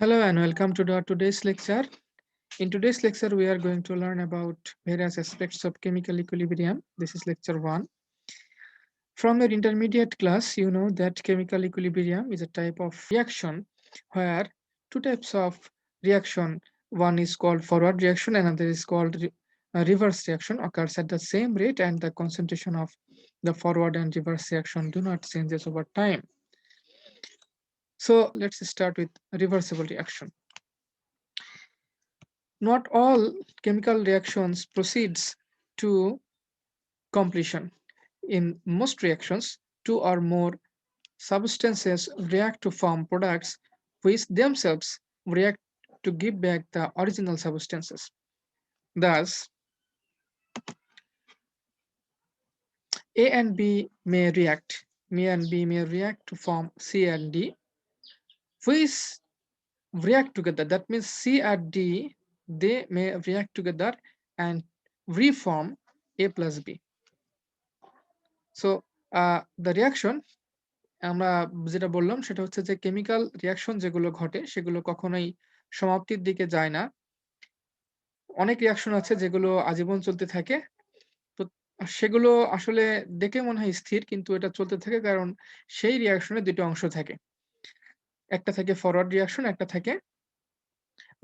Hello and welcome to today's lecture. In today's lecture, we are going to learn about various aspects of chemical equilibrium. This is lecture 1. From your intermediate class, you know that chemical equilibrium is a type of reaction where two types of reaction, one is called forward reaction, another is called reverse reaction, occurs at the same rate and the concentration of the forward and reverse reaction do not changes over time. So let's start with reversible reaction. Not all chemical reactions proceeds to completion. In most reactions, two or more substances react to form products which themselves react to give back the original substances. Thus, A and B may react. A and B may react to form C and D, which react together. That means C and D, they may react together and reform A plus B. So the reaction আমরা যেটা বললাম সেটা হচ্ছে যে chemical reaction যেগুলো ঘটে সেগুলো কখনোই সমাপ্তির দিকে যায় না। অনেক রিঅ্যাকশন আছে যেগুলো আজীবন চলতে থাকে। তো সেগুলো আসলে দেখে মনে হয় স্থির, কিন্তু এটা চলতে থাকে কারণ সেই রিঅ্যাকশনের ২ টা অংশ থাকে। একটা থাকে ফরওয়ার্ড রিঅ্যাকশন, একটা থাকে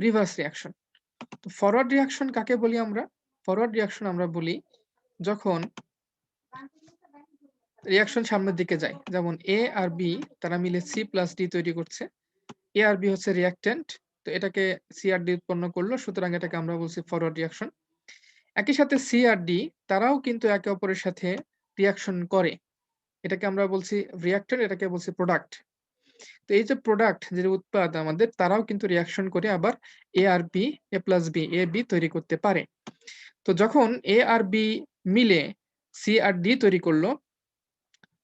রিভার্স রিঅ্যাকশন। তো ফরওয়ার্ড রিঅ্যাকশন কাকে বলি আমরা? ফরওয়ার্ড রিঅ্যাকশন আমরা বলি যখন রিঅ্যাকশন সামনের দিকে যায়। যেমন A আর B তারা মিলে C+D তৈরি করছে। A আর B হচ্ছে রিঅ্যাকট্যান্ট। তো এটাকে C আর D উৎপন্ন করলো। সুতরাং এটাকে আমরা বলছি ফরওয়ার্ড রিঅ্যাকশন। একই সাথে C আর D তারাও কিন্তু একে অপরের সাথে রিঅ্যাকশন করে। এটাকে আমরা বলছি রিঅ্যাক্ট্যান্ট, এটাকে বলছি প্রোডাক্ট। তো এই যে প্রোডাক্ট যে উৎপাদ আমাদের, তারাও কিন্তু রিঅ্যাকশন করে আবার A আর B, A+B, AB তৈরি করতে পারে। তো যখন A আর B মিলে C আর D তৈরি করলো,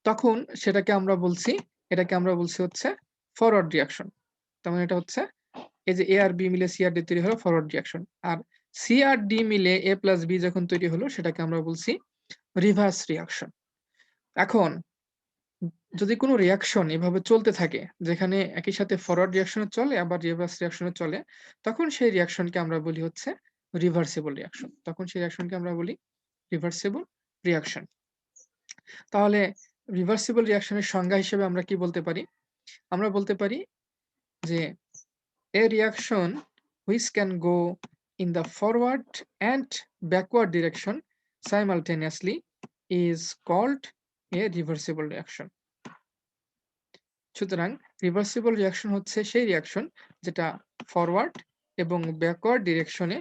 তখন এটাকে আমরা বলছি হচ্ছে ফরওয়ার্ড রিঅ্যাকশন। তার মানে এটা হচ্ছে এই যে A আর B মিলে C আর D তৈরি হলো ফরওয়ার্ড রিঅ্যাকশন। আর C আর D মিলে A+B যখন তৈরি হলো সেটাকে আমরা বলছি রিভার্স রিঅ্যাকশন। এখন যদি কোনো রিঅ্যাকশন এভাবে চলতে থাকে যেখানে একই সাথে ফরওয়ার্ড রিঅ্যাকশন চলে আবার রিভার্স রিঅ্যাকশন চলে, তখন সেই রিঅ্যাকশনকে আমরা বলি হচ্ছে রিভার্সিবল রিঅ্যাকশন। তখন সেই রিঅ্যাকশনকে আমরা বলি রিভার্সিবল রিঅ্যাকশন। তাহলে রিভার্সিবল রিঅ্যাকশনের সংজ্ঞা হিসেবে আমরা কি বলতে পারি? আমরা বলতে পারি যে a reaction which can go in the forward and backward direction simultaneously is called a reversible reaction. সুতরাং রিভার্সিবল রিঅ্যাকশন হচ্ছে সেই রিঅ্যাকশন যেটা ফরওয়ার্ড এবং ব্যাকওয়ার্ড ডিরেকশনে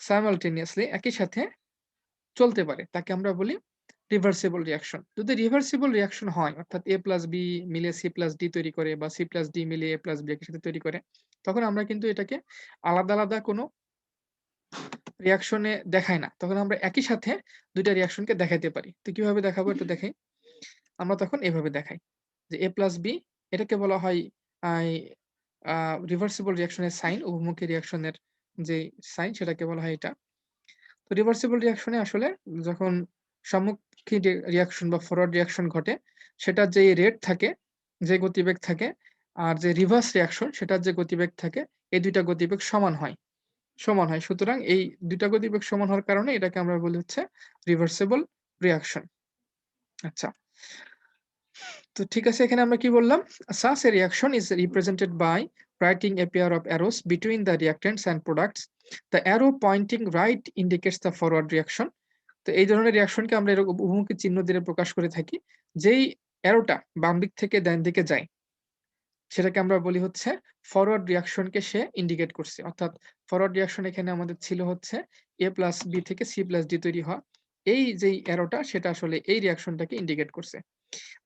সাইমালটেনিয়াসলি একই সাথে চলতে পারে, তাকে আমরা বলি রিভার্সিবল রিঅ্যাকশন। যদি রিভার্সিবল রিঅ্যাকশন হয় অর্থাৎ A+B মিলে C+D তৈরি করে বা C+D মিলে A+B এর সাথে তৈরি করে, তখন আমরা কিন্তু এটাকে আলাদা, আলাদা কোনো রিঅ্যাকশনে দেখাই না। তখন আমরা একই সাথে ২ টা রিঅ্যাকশনকে দেখাইতে পারি। তো কিভাবে দেখাবো একটু দেখাই। আমরা তখন এভাবে দেখাই যে A+B এটাকে বলা হয় আই আ রিভার্সিবল রিঅ্যাকশনের সাইন, উভমুখী রিঅ্যাকশনের যে সাইন সেটাকে বলা হয় এটা। তো রিভার্সিবল রিঅ্যাকশনে আসলে যখন সম্মুখী রিঅ্যাকশন বা ফরওয়ার্ড রিঅ্যাকশন ঘটে, সেটার যে রেট থাকে, যে গতিবেগ থাকে, আর যে রিভার্স রিঅ্যাকশন সেটার যে গতিবেগ থাকে, এই ২ টা গতিবেগ সমান হয়। সুতরাং এই ২ টা গতিবেগ সমান হওয়ার কারণে এটাকে আমরা বলি হচ্ছে রিভার্সিবল রিঅ্যাকশন। আচ্ছা। তো ঠিক আছে, এখানে আমরা কি বললাম? Such a reaction is represented by writing a pair of arrows between the reactants and products. The arrow pointing right indicates the forward reaction. তো এই ধরনের রিঅ্যাকশনকে আমরা এরকম উভমুখী চিহ্ন দিয়ে প্রকাশ করে থাকি। যেই অ্যারোটা বাম দিক থেকে ডান দিকে যায়, সেটাকে আমরা বলি হচ্ছে ফরওয়ার্ড রিঅ্যাকশনকে সে ইন্ডিকেট করছে। অর্থাৎ ফরওয়ার্ড রিঅ্যাকশন এখানে আমাদের ছিল হচ্ছে A+B থেকে C+D তৈরি হওয়া। এই যেই অ্যারোটা সেটা আসলে এই রিঅ্যাকশনটাকে ইন্ডিকেট করছে।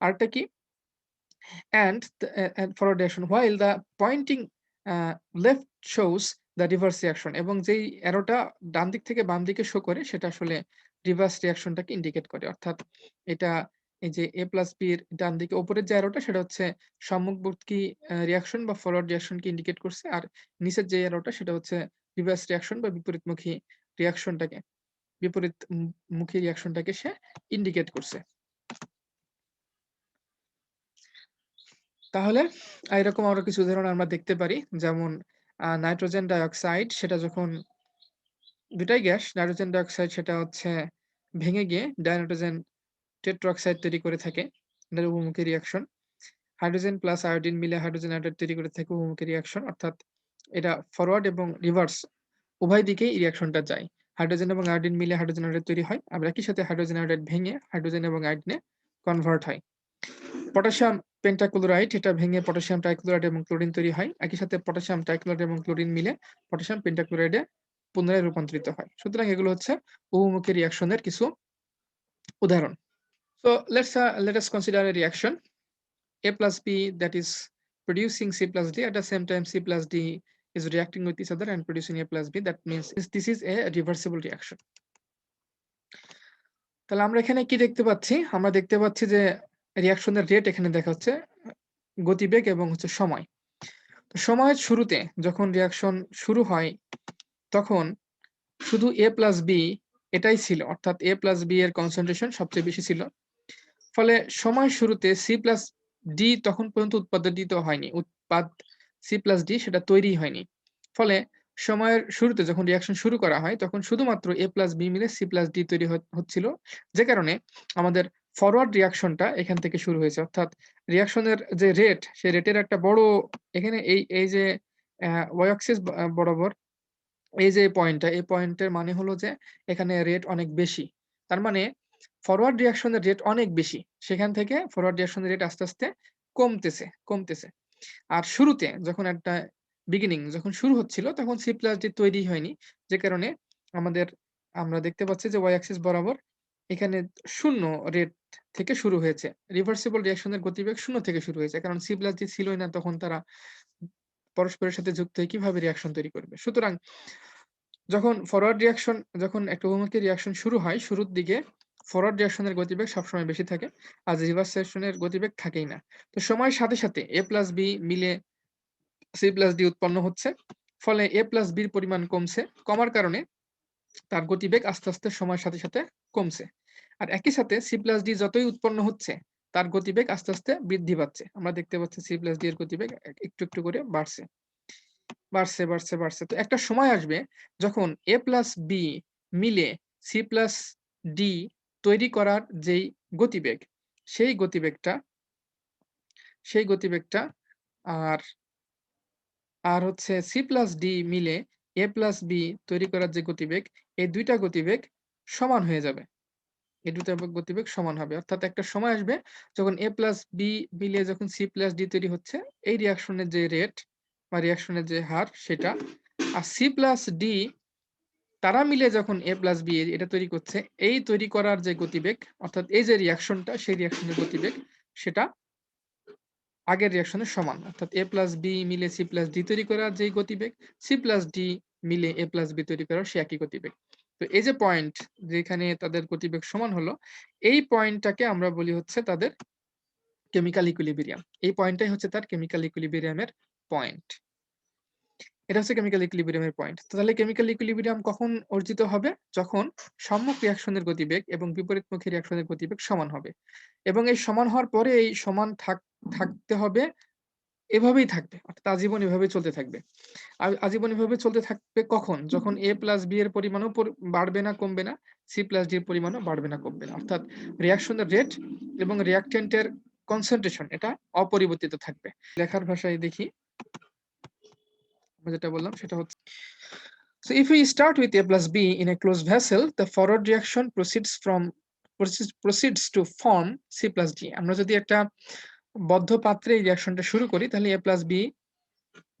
আরেকটা কি? And forward reaction while the pointing left shows the reverse reaction, এবং যেই অ্যারোটা ডান দিক থেকে বাম দিকে শো করে সেটা আসলে রিভার্স রিঅ্যাকশনটাকে ইন্ডিকেট করে। অর্থাৎ এটা এই যে A+B এর ডান দিকে উপরের যে অ্যারোটা সেটা হচ্ছে সম্মুখবর্তী রিঅ্যাকশন বা ফরওয়ার্ড রিঅ্যাকশনকে ইন্ডিকেট করছে। আর নিচের যে অ্যারোটা সেটা হচ্ছে রিভার্স রিঅ্যাকশন বা বিপরীতমুখী রিঅ্যাকশনটাকে মুখী রিঅ্যাকশনটাকে সে ইন্ডিকেট করছে। তাহলে এরকম আরো কিছু উদাহরণ আমরা দেখতে পারি। যেমন নাইট্রোজেন ডাইঅক্সাইড সেটা যখন দুটাই গ্যাস, নাইট্রোজেন ডাইঅক্সাইড সেটা হচ্ছে ভেঙে গিয়ে ডাইনাইট্রোজেন টেট্রাঅক্সাইড তৈরি করে থাকে। এটা উভমুখী রিঅ্যাকশন। হাইড্রোজেন প্লাস আয়োডিন মিলে হাইড্রোজেন আয়োডাইড তৈরি করে থাকে উভমুখী রিঅ্যাকশন। অর্থাৎ এটা ফরওয়ার্ড এবং রিভার্স উভয় দিকেই এই রিঅ্যাকশনটা যায়। হাইড্রোজেন এবং আয়োডিন মিলে হাইড্রোজেন আয়োডাইড তৈরি হয়। আবার একই সাথে হাইড্রোজেন আয়োডাইড ভেঙে হাইড্রোজেন এবং আয়োডিনে কনভার্ট হয়। পটাশিয়াম পেন্টাক্লোরাইড এটা ভেঙে পটাশিয়াম ট্রাইক্লোরাইড এবং ক্লোরিন তৈরি হয়। একই সাথে পটাশিয়াম ট্রাইক্লোরাইড এবং ক্লোরিন মিলে পটাশিয়াম পেন্টাক্লোরাইডে পুনরায় রূপান্তরিত হয়। সুতরাং এগুলো হচ্ছে উভমুখী রিঅ্যাকশনের কিছু উদাহরণ। So let us consider a reaction A plus B that is producing C plus D. At the same time, C plus D is reacting with each other and producing A plus B. That means this is a reversible reaction. তাহলে আমরা এখানে কি দেখতে পাচ্ছি? আমরা দেখতে পাচ্ছি যে রিঅ্যাকশনের রেট এখানে দেখাচ্ছে গতিবেগ এবং হচ্ছে সময়। তো সময়ের শুরুতে যখন রিঅ্যাকশন শুরু হয় তখন শুধু A plus B এটাই ছিল। অর্থাৎ A plus B এর কনসেন্ট্রেশন সবচেয়ে বেশি ছিল। ফলে সময় শুরুতে C plus D তখন পর্যন্ত উৎপাদিত হয়নি। উৎপাদ C plus D সেটা তৈরি হয়নি। ফলে সময়ের শুরুতে যখন রিঅ্যাকশন শুরু করা হয় তখন শুধুমাত্র A plus B মিলে C plus D তৈরি হচ্ছিল। যে কারণে আমাদের ফরওয়ার্ড রিঅ্যাকশনটা এখান থেকে শুরু হয়েছে। অর্থাৎ রিঅ্যাকশনের যে রেট, সেই রেটের একটা বড় এখানে এই যে y axis বরাবর এই যে পয়েন্টটা, এই পয়েন্টের মানে হলো যে এখানে রেট অনেক বেশি। তার মানে ফরওয়ার্ড রিঅ্যাকশনের রেট অনেক বেশি। সেখান থেকে ফরওয়ার্ড রিঅ্যাকশনের রেট আস্তে, আস্তে কমতেছে। আর শুরুতে যখন একটা যখন শুরু হচ্ছিল তখন C প্লাস D তৈরি হয়নি। যে কারণে আমরা দেখতে পাচ্ছি যে y axis বরাবর এখানে 0 রেট থেকে শুরু হয়েছে। রিভার্সিবল রিঅ্যাকশনের গতিবেগ 0 থেকে শুরু হয়েছে। কারণ C প্লাস D ছিলই না, তখন তারা পরস্পরের সাথে যুক্ত হয়ে কিভাবে রিঅ্যাকশন তৈরি করবে। সুতরাং যখন একটা উভমুখী রিঅ্যাকশন শুরু হয়, শুরুর দিকে ফরওয়ার্ড রিঅ্যাকশনের গতিবেগ সবসময় বেশি থাকে। আর রিভার্স রিঅ্যাকশনের গতিবেগ থাকেই না। তো সময়ের সাথে, সাথে A প্লাস B মিলে C প্লাস D উৎপন্ন হচ্ছে। ফলে A প্লাস B র পরিমাণ কমছে। কমার কারণে তার গতিবেগ আস্তে, আস্তে সময়ের সাথে, সাথে কমছে। আর একই সাথে C প্লাস D যতই উৎপন্ন হচ্ছে, তার গতিবেগ আস্তে, আস্তে বৃদ্ধি পাচ্ছে। আমরা দেখতে পাচ্ছি C প্লাস D এর গতিবেগ একটু, একটু করে বাড়ছে। তো একটা সময় আসবে যখন A প্লাস B মিলে C প্লাস D তৈরি করার যেই গতিবেগ, সেই গতিবেগটা সেই গতিবেগটা আর হচ্ছে C প্লাস D মিলে A প্লাস B তৈরি করার যে গতিবেগ, এই ২ টা গতিবেগ সমান হয়ে যাবে। এই ২ টা গতিবেগ সমান হবে। অর্থাৎ একটা সময় আসবে যখন A প্লাস B মিলে যখন C প্লাস D তৈরি হচ্ছে, এই রিঅ্যাকশনের যে রেট বা রিঅ্যাকশনের যে হার সেটা, আর C প্লাস D তারা মিলে যখন A প্লাস B এটা তৈরি করছে, এই তৈরি করার যে গতিবেগ, অর্থাৎ এই যে রিঅ্যাকশনটা, সেই রিঅ্যাকশনের গতিবেগ সেটা আগের রিঅ্যাকশনের সমান। অর্থাৎ A প্লাস B মিলে C প্লাস D তৈরি করার যেই গতিবেগ, C প্লাস D মিলে A প্লাস B তৈরি করার সে একই গতিবেগ। তো এই যে পয়েন্ট, যেখানে তাদের গতিবেগ সমান হলো, এই পয়েন্টটাকে আমরা বলি হচ্ছে তাদের কেমিক্যাল ইকুইলিব্রিয়াম। এই পয়েন্টটাই হচ্ছে তার কেমিক্যাল ইকুইলিব্রিয়ামের পয়েন্ট। এটা হচ্ছে কেমিক্যাল ইকুইলিব্রিয়ামের পয়েন্ট। তো তাহলে কেমিক্যাল ইকুইলিব্রিয়াম কখন অর্জিত হবে? যখন সম্মুখ রিঅ্যাকশনের গতিবেগ এবং বিপরীতমুখী রিঅ্যাকশনের গতিবেগ সমান হবে। এবং এই সমান হওয়ার পরে এই সমান থাকতে হবে, এভাবেই থাকবে। অর্থাৎ আজীবন এভাবেই চলতে থাকবে। আজীবন এভাবে চলতে থাকবে কখন? যখন A প্লাস B এর পরিমাণও বাড়বে না, কমবে না। C প্লাস D এর পরিমাণও বাড়বে না, কমবে না। অর্থাৎ রিঅ্যাকশনের রেট এবং রিঅ্যাকট্যান্টের কনসেন্ট্রেশন এটা অপরিবর্তিত থাকবে। লেখার ভাষায় দেখি। আমরা যেটা বললাম সেটা হচ্ছে, so if we start with A plus B in a closed vessel, the forward reaction proceeds to form C plus D. আমরা যদি একটা বদ্ধ পাত্রে এই রিঅ্যাকশনটা শুরু করি, তাহলে A plus B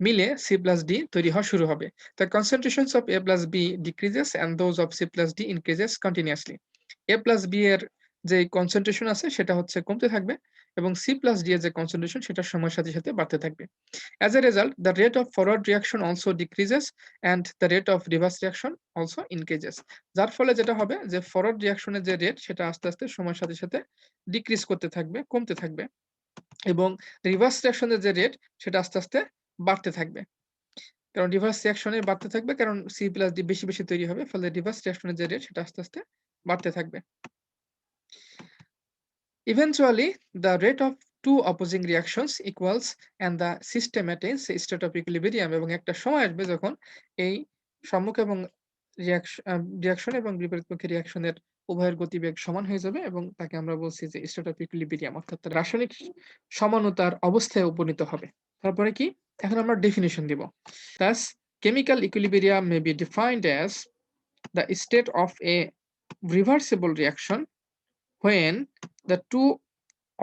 মিলে C plus D তৈরি হওয়া শুরু হবে। The concentrations of A plus B decreases and those of C plus D increases continuously. A plus B এর যে কনসেন্ট্রেশন আছে সেটা হচ্ছে কমতে থাকবে এবং C plus D এর যে কনসেন্ট্রেশন সেটা সময়ের সাথে, সাথে বাড়তে থাকবে। As a result, the rate of forward reaction also decreases and the rate of reverse reaction also increases. যার ফলে যেটা হবে যে ফরওয়ার্ড রিঅ্যাকশনের যে রেট সেটা আস্তে, আস্তে সময়ের সাথে, সাথে ডিক্রিজ করতে থাকবে, কমতে থাকবে এবং রিভার্স রিঅ্যাকশনের যে রেট সেটা আস্তে, আস্তে বাড়তে থাকবে। কারণ রিভার্স রিঅ্যাকশনে বাড়তে থাকবে, কারণ C প্লাস D বেশি, বেশি তৈরি হবে। ফলে রিভার্স রিঅ্যাকশনের যে রেট সেটা আস্তে, আস্তে বাড়তে থাকবে। Eventually, the rate of two opposing reactions equals and the system attains a state of equilibrium, এবং একটা সময় আসবে যখন এই সম্মুখ এবং রিয়াকশন এবং বিপরীতমুখী রিয়াকশনের উভয়ের গতিবেগ সমান হয়ে যাবে, এবং তাকে আমরা বলছি যে স্টেট অফ ইকুইলিব্রিয়াম, অর্থাৎ রাসায়নিক সমানতার অবস্থায় উপনীত হবে। তারপরে কি, এখন আমরা ডেফিনিশন দিব। Thus, chemical equilibrium may be defined as the state of a reversible reaction when the two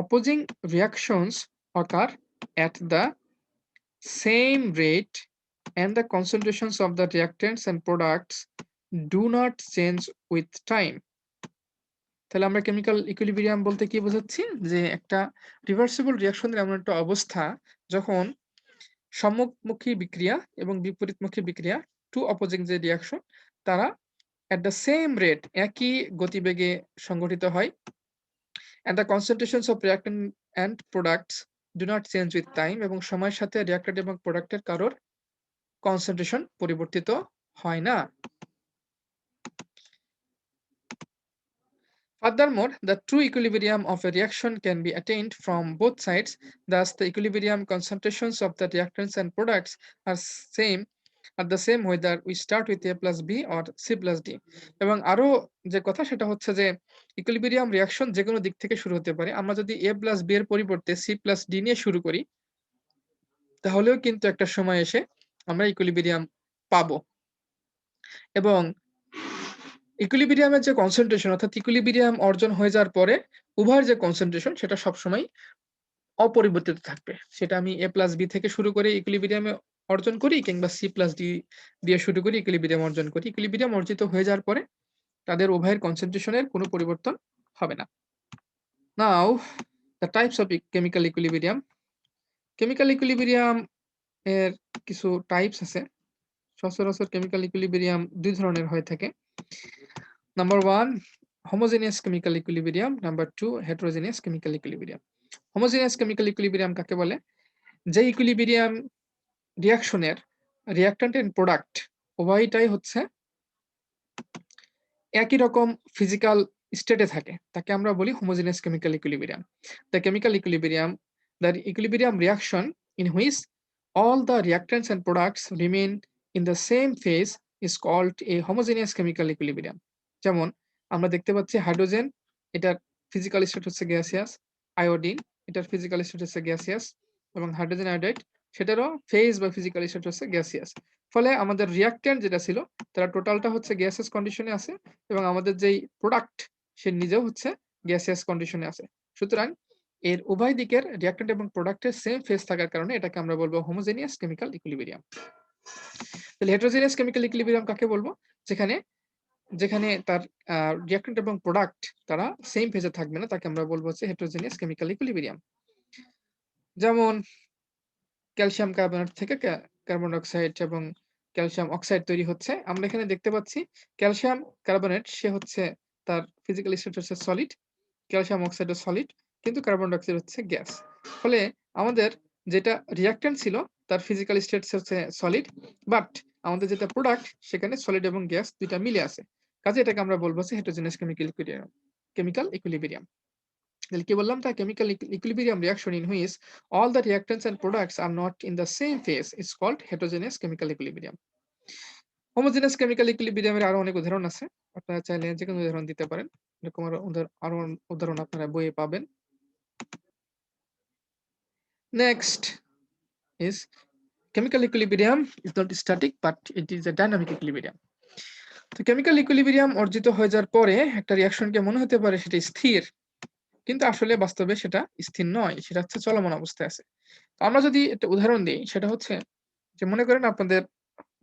opposing reactions occur at the same rate and the concentrations of the reactants and products do not change with time. তাহলে আমরা chemical equilibrium বলতে কি বোঝাচ্ছি, যে একটা reversible রিঅ্যাকশনের এমন একটা অবস্থা যখন সম্মুখমুখী বিক্রিয়া এবং বিপরীতমুখী বিক্রিয়া, টু অপোজিং যে রিঅ্যাকশন, তারা at the same rate, একই গতিবেগে সংঘটিত হয়, and the concentrations of reactant and products do not change with time, এবং সময়ের সাথে রিঅ্যাক্ট্যান্ট এবং প্রোডাক্টের কারোর কনসেন্ট্রেশন পরিবর্তিত হয় না। Furthermore, the true equilibrium of a reaction can be attained from both sides. Thus, the equilibrium concentrations of the reactants and products are the same whether we start with A plus B or C plus D. এবং আরো যে কথা সেটা হচ্ছে যে equilibrium reaction যে কোনো দিক থেকে শুরু হতে পারে। আমরা যদি A plus B এর পরিবর্তে C plus D নিয়ে শুরু করি, তাহলেও কিন্তু একটা সময় এসে আমরা ইকুইলিব্রিয়াম পাবো। এবং ইকুইলিব্রিয়ামের যে কনসেন্ট্রেশন, অর্থাৎ ইকুইলিব্রিয়াম অর্জন হয়ে যাওয়ার পরে উভয়ের যে কনসেন্ট্রেশন সেটা সবসময় অপরিবর্তিত থাকবে। সেটা আমি A প্লাস B থেকে শুরু করে ইকুইলিব্রিয়ামে অর্জন করি, কিংবা C প্লাস D দিয়ে শুরু করি ইকুইলিব্রিয়াম অর্জন করি। ইকুইলিব্রিয়াম অর্জিত হয়ে যাওয়ার পরে তাদের উভয়ের কনসেন্ট্রেশনের কোনো পরিবর্তন হবে না। Now the types of chemical equilibrium. Chemical equilibrium এর কিছু টাইপস আছে। সচরাচর কেমিক্যাল ইকুইলিব্রিয়াম দুই ধরনের হয়ে থাকে। Number 1, homogeneous chemical equilibrium. Number 2, heterogeneous chemical equilibrium. Homogeneous chemical equilibrium কাকে বলে? যে ইকুইলিব্রিয়াম রিঅ্যাকশনের রিঅ্যাক্ট্যান্ট এন্ড প্রোডাক্ট উভয়টাই হচ্ছে একই রকম ফিজিক্যাল স্টেটে থাকে, তাকে আমরা বলি homogeneous chemical equilibrium. The chemical equilibrium, the equilibrium reaction in which all the reactants and products remain in the same phase is called a homogeneous chemical equilibrium. যেমন আমরা দেখতে পাচ্ছি হাইড্রোজেন, এটার ফিজিক্যাল স্টেট হচ্ছে গ্যাসিয়াস, আয়োডিন এটার physical state হচ্ছে gaseous, এবং hydrogen iodide সেটারও ফেজ বা ফিজিক্যাল স্টেট হচ্ছে গ্যাসিয়াস। ফলে আমাদের রিঅ্যাক্ট্যান্ট যেটা ছিল তারা টোটালটা হচ্ছে গ্যাসিয়াস কন্ডিশনে আছে, এবং আমাদের যেই প্রোডাক্ট সে নিজেও হচ্ছে গ্যাসিয়াস কন্ডিশনে আছে। সুতরাং এর উভয় দিকের রিঅ্যাক্ট্যান্ট এবং প্রোডাক্টের সেম ফেজ থাকার কারণে এটাকে আমরা বলবো হোমোজেনিয়াস কেমিক্যাল ইকুইলিব্রিয়াম। তাহলে হেটেরোজেনিয়াস কেমিক্যাল ইকুইলিব্রিয়াম কাকে বলবো? যেখানে তার রিঅ্যাক্ট্যান্ট এবং প্রোডাক্ট তারা সেম ফেজে থাকবে না, তাকে আমরা বলবো হচ্ছে হেটেরোজেনিয়াস কেমিক্যাল ইকুইলিব্রিয়াম। যেমন ক্যালসিয়াম কার্বনেট থেকে কার্বন ডাই অক্সাইড এবং ক্যালসিয়াম অক্সাইড তৈরি হচ্ছে। আমরা এখানে দেখতে পাচ্ছি ক্যালসিয়াম কার্বনেট সে হচ্ছে তার ফিজিক্যাল স্টেট হচ্ছে সলিড, ক্যালসিয়াম অক্সাইড ও সলিড, কিন্তু কার্বন ডাই অক্সাইড হচ্ছে গ্যাস। ফলে আমাদের যেটা রিঅ্যাক্ট্যান্ট ছিল তার ফিজিক্যাল স্টেট হচ্ছে সলিড, বাট আমাদের যেটা প্রোডাক্ট সেখানে সলিড এবং গ্যাস দুইটা মিলে আছে। কাজে এটাকে আমরা বলবো হচ্ছে হেটেরোজেনিয়াস কেমিক্যাল ইকুইলিব্রিয়াম। তাহলে কি বললাম? তা chemical equilibrium reaction in which all the reactants and products are not in the same phase is called heterogeneous chemical equilibrium. Homogenous chemical ইকুইলিব্রিয়ামের আরো অনেক উদাহরণ আছে। আপনারা চাইলে যেকোনো উদাহরণ দিতে পারেন। এরকম আরো উদাহরণ আপনারা বইয়ে পাবেন। Next is chemical equilibrium is not static but it is a dynamic equilibrium. তো কেমিক্যাল ইকুইলিব্রিয়াম অর্জিত হয়ে যাওয়ার পরে একটা রিঅ্যাকশনকে মনে হতে পারে সেটা স্থির, কিন্তু আসলে বাস্তবে সেটা স্থির নয়, সেটা হচ্ছে চলমান অবস্থায় আছে। আমরা যদি একটা উদাহরণ দিই, সেটা হচ্ছে যে মনে করেন আপনাদের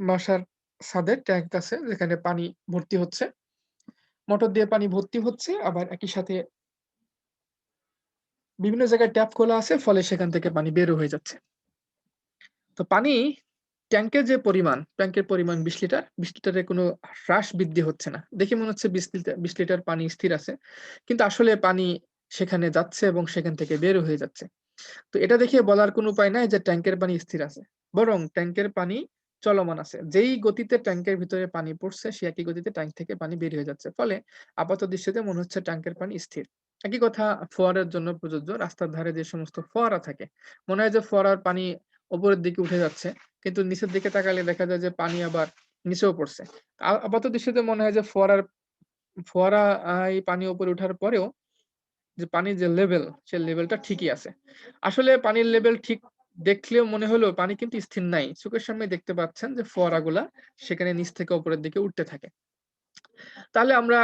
বাসার ছাদের ট্যাঙ্ক আছে যেখানে পানি ভর্তি হচ্ছে, মোটর দিয়ে পানি ভর্তি হচ্ছে, আবার একই সাথে বিভিন্ন জায়গায় ট্যাপ খোলা আছে, ফলে সেখান থেকে পানি বেরও হয়ে যাচ্ছে। তো পানি ট্যাঙ্কের যে পরিমাণ, ট্যাঙ্কের পরিমাণ 20 লিটার, 20 লিটারের কোনো হ্রাস বৃদ্ধি হচ্ছে না। দেখে মনে হচ্ছে 20 লিটার পানি স্থির আছে, কিন্তু আসলে পানি সেখানে যাচ্ছে এবং সেখান থেকে বের হয়ে যাচ্ছে। তো এটা দেখে বলার কোনো উপায় নাই যে ট্যাঙ্কের পানি স্থির আছে, বরং ট্যাঙ্কের পানি চলমান আছে। যেই গতিতে ট্যাঙ্কের ভিতরে পানি পড়ছে সে একই গতিতে ট্যাঙ্ক থেকে পানি বের হয়ে যাচ্ছে। ফলে আপাত দৃষ্টিতে মনে হচ্ছে ট্যাঙ্কের পানি স্থির। একই কথা ফোয়ারার জন্য প্রযোজ্য। রাস্তার ধারে যে সমস্ত ফোয়ারা থাকে, মনে হয় যে ফোয়ারার পানি উপরের দিকে উঠে যাচ্ছে। কিন্তু নিচের দিকে তাকালে দেখা যায় যে পানি আবার নিচেও পড়ছে। আপাতদৃষ্টিতে মনে হয় যে ফোয়ারা এই পানি উপরে উঠার পরেও যে পানির যে লেভেল, সে লেভেলটা ঠিকই আছে। আসলে পানির লেভেল ঠিক দেখলেও মনে হলো পানি কিন্তু স্থির নাই। চোখের সামনে দেখতে পাচ্ছেন যে ফোয়ারাগুলা সেখানে নিচ থেকে উপরের দিকে উঠতে থাকে। তাহলে আমরা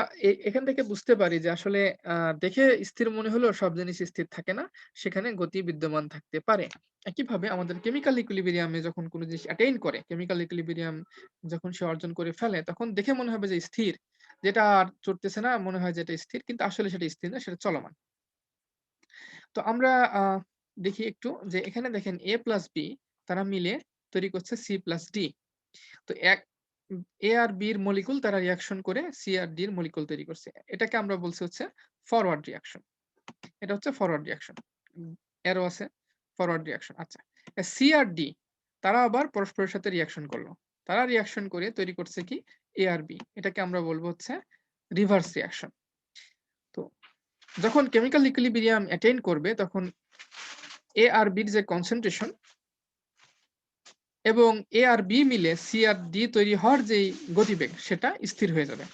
এখান থেকে বুঝতে পারি যে আসলে আ দেখে স্থির মনে হলেও সব জিনিস স্থির থাকে না। সেখানে গতি বিদ্যমান থাকতে পারে। একইভাবে আমাদের কেমিক্যাল ইকুইলিব্রিয়াম এ যখন কোন জিনিস অ্যাটেইন করে, কেমিক্যাল ইকুইলিব্রিয়াম যখন সে অর্জন করে ফেলে, তখন দেখে মনে হবে যে স্থির। যেটা আর চড়তেছে না, মনে হয় যে এটা স্থির। কিন্তু আসলে সেটা স্থির না, সেটা চলমান। তো আমরা আ দেখি একটু যে এখানে দেখেন A প্লাস B তারা মিলে তৈরি করছে C প্লাস D। তো A আর B এর মলিকুল তারা রিঅ্যাকশন করে C আর D এর মলিকুল তৈরি করছে। এটাকে আমরা বলছি হচ্ছে ফরওয়ার্ড রিঅ্যাকশন। এটা হচ্ছে ফরওয়ার্ড রিঅ্যাকশন। অ্যারো আছে ফরওয়ার্ড রিঅ্যাকশন। আচ্ছা। C আর D তারা আবার পরস্পরের সাথে রিঅ্যাকশন করলো। তারা রিঅ্যাকশন করে তৈরি করছে কি A আর B। এটাকে আমরা বলব হচ্ছে রিভার্স রিঅ্যাকশন। তো যখন কেমিক্যাল ইকুইলিব্রিয়াম অ্যাটেইন করবে তখন A আর B এর যে কনসেনট্রেশন এবং A আর B মিলে C আর D তৈরি হওয়ার যেই গতিবেগ সেটা স্থির হয়ে যাবে।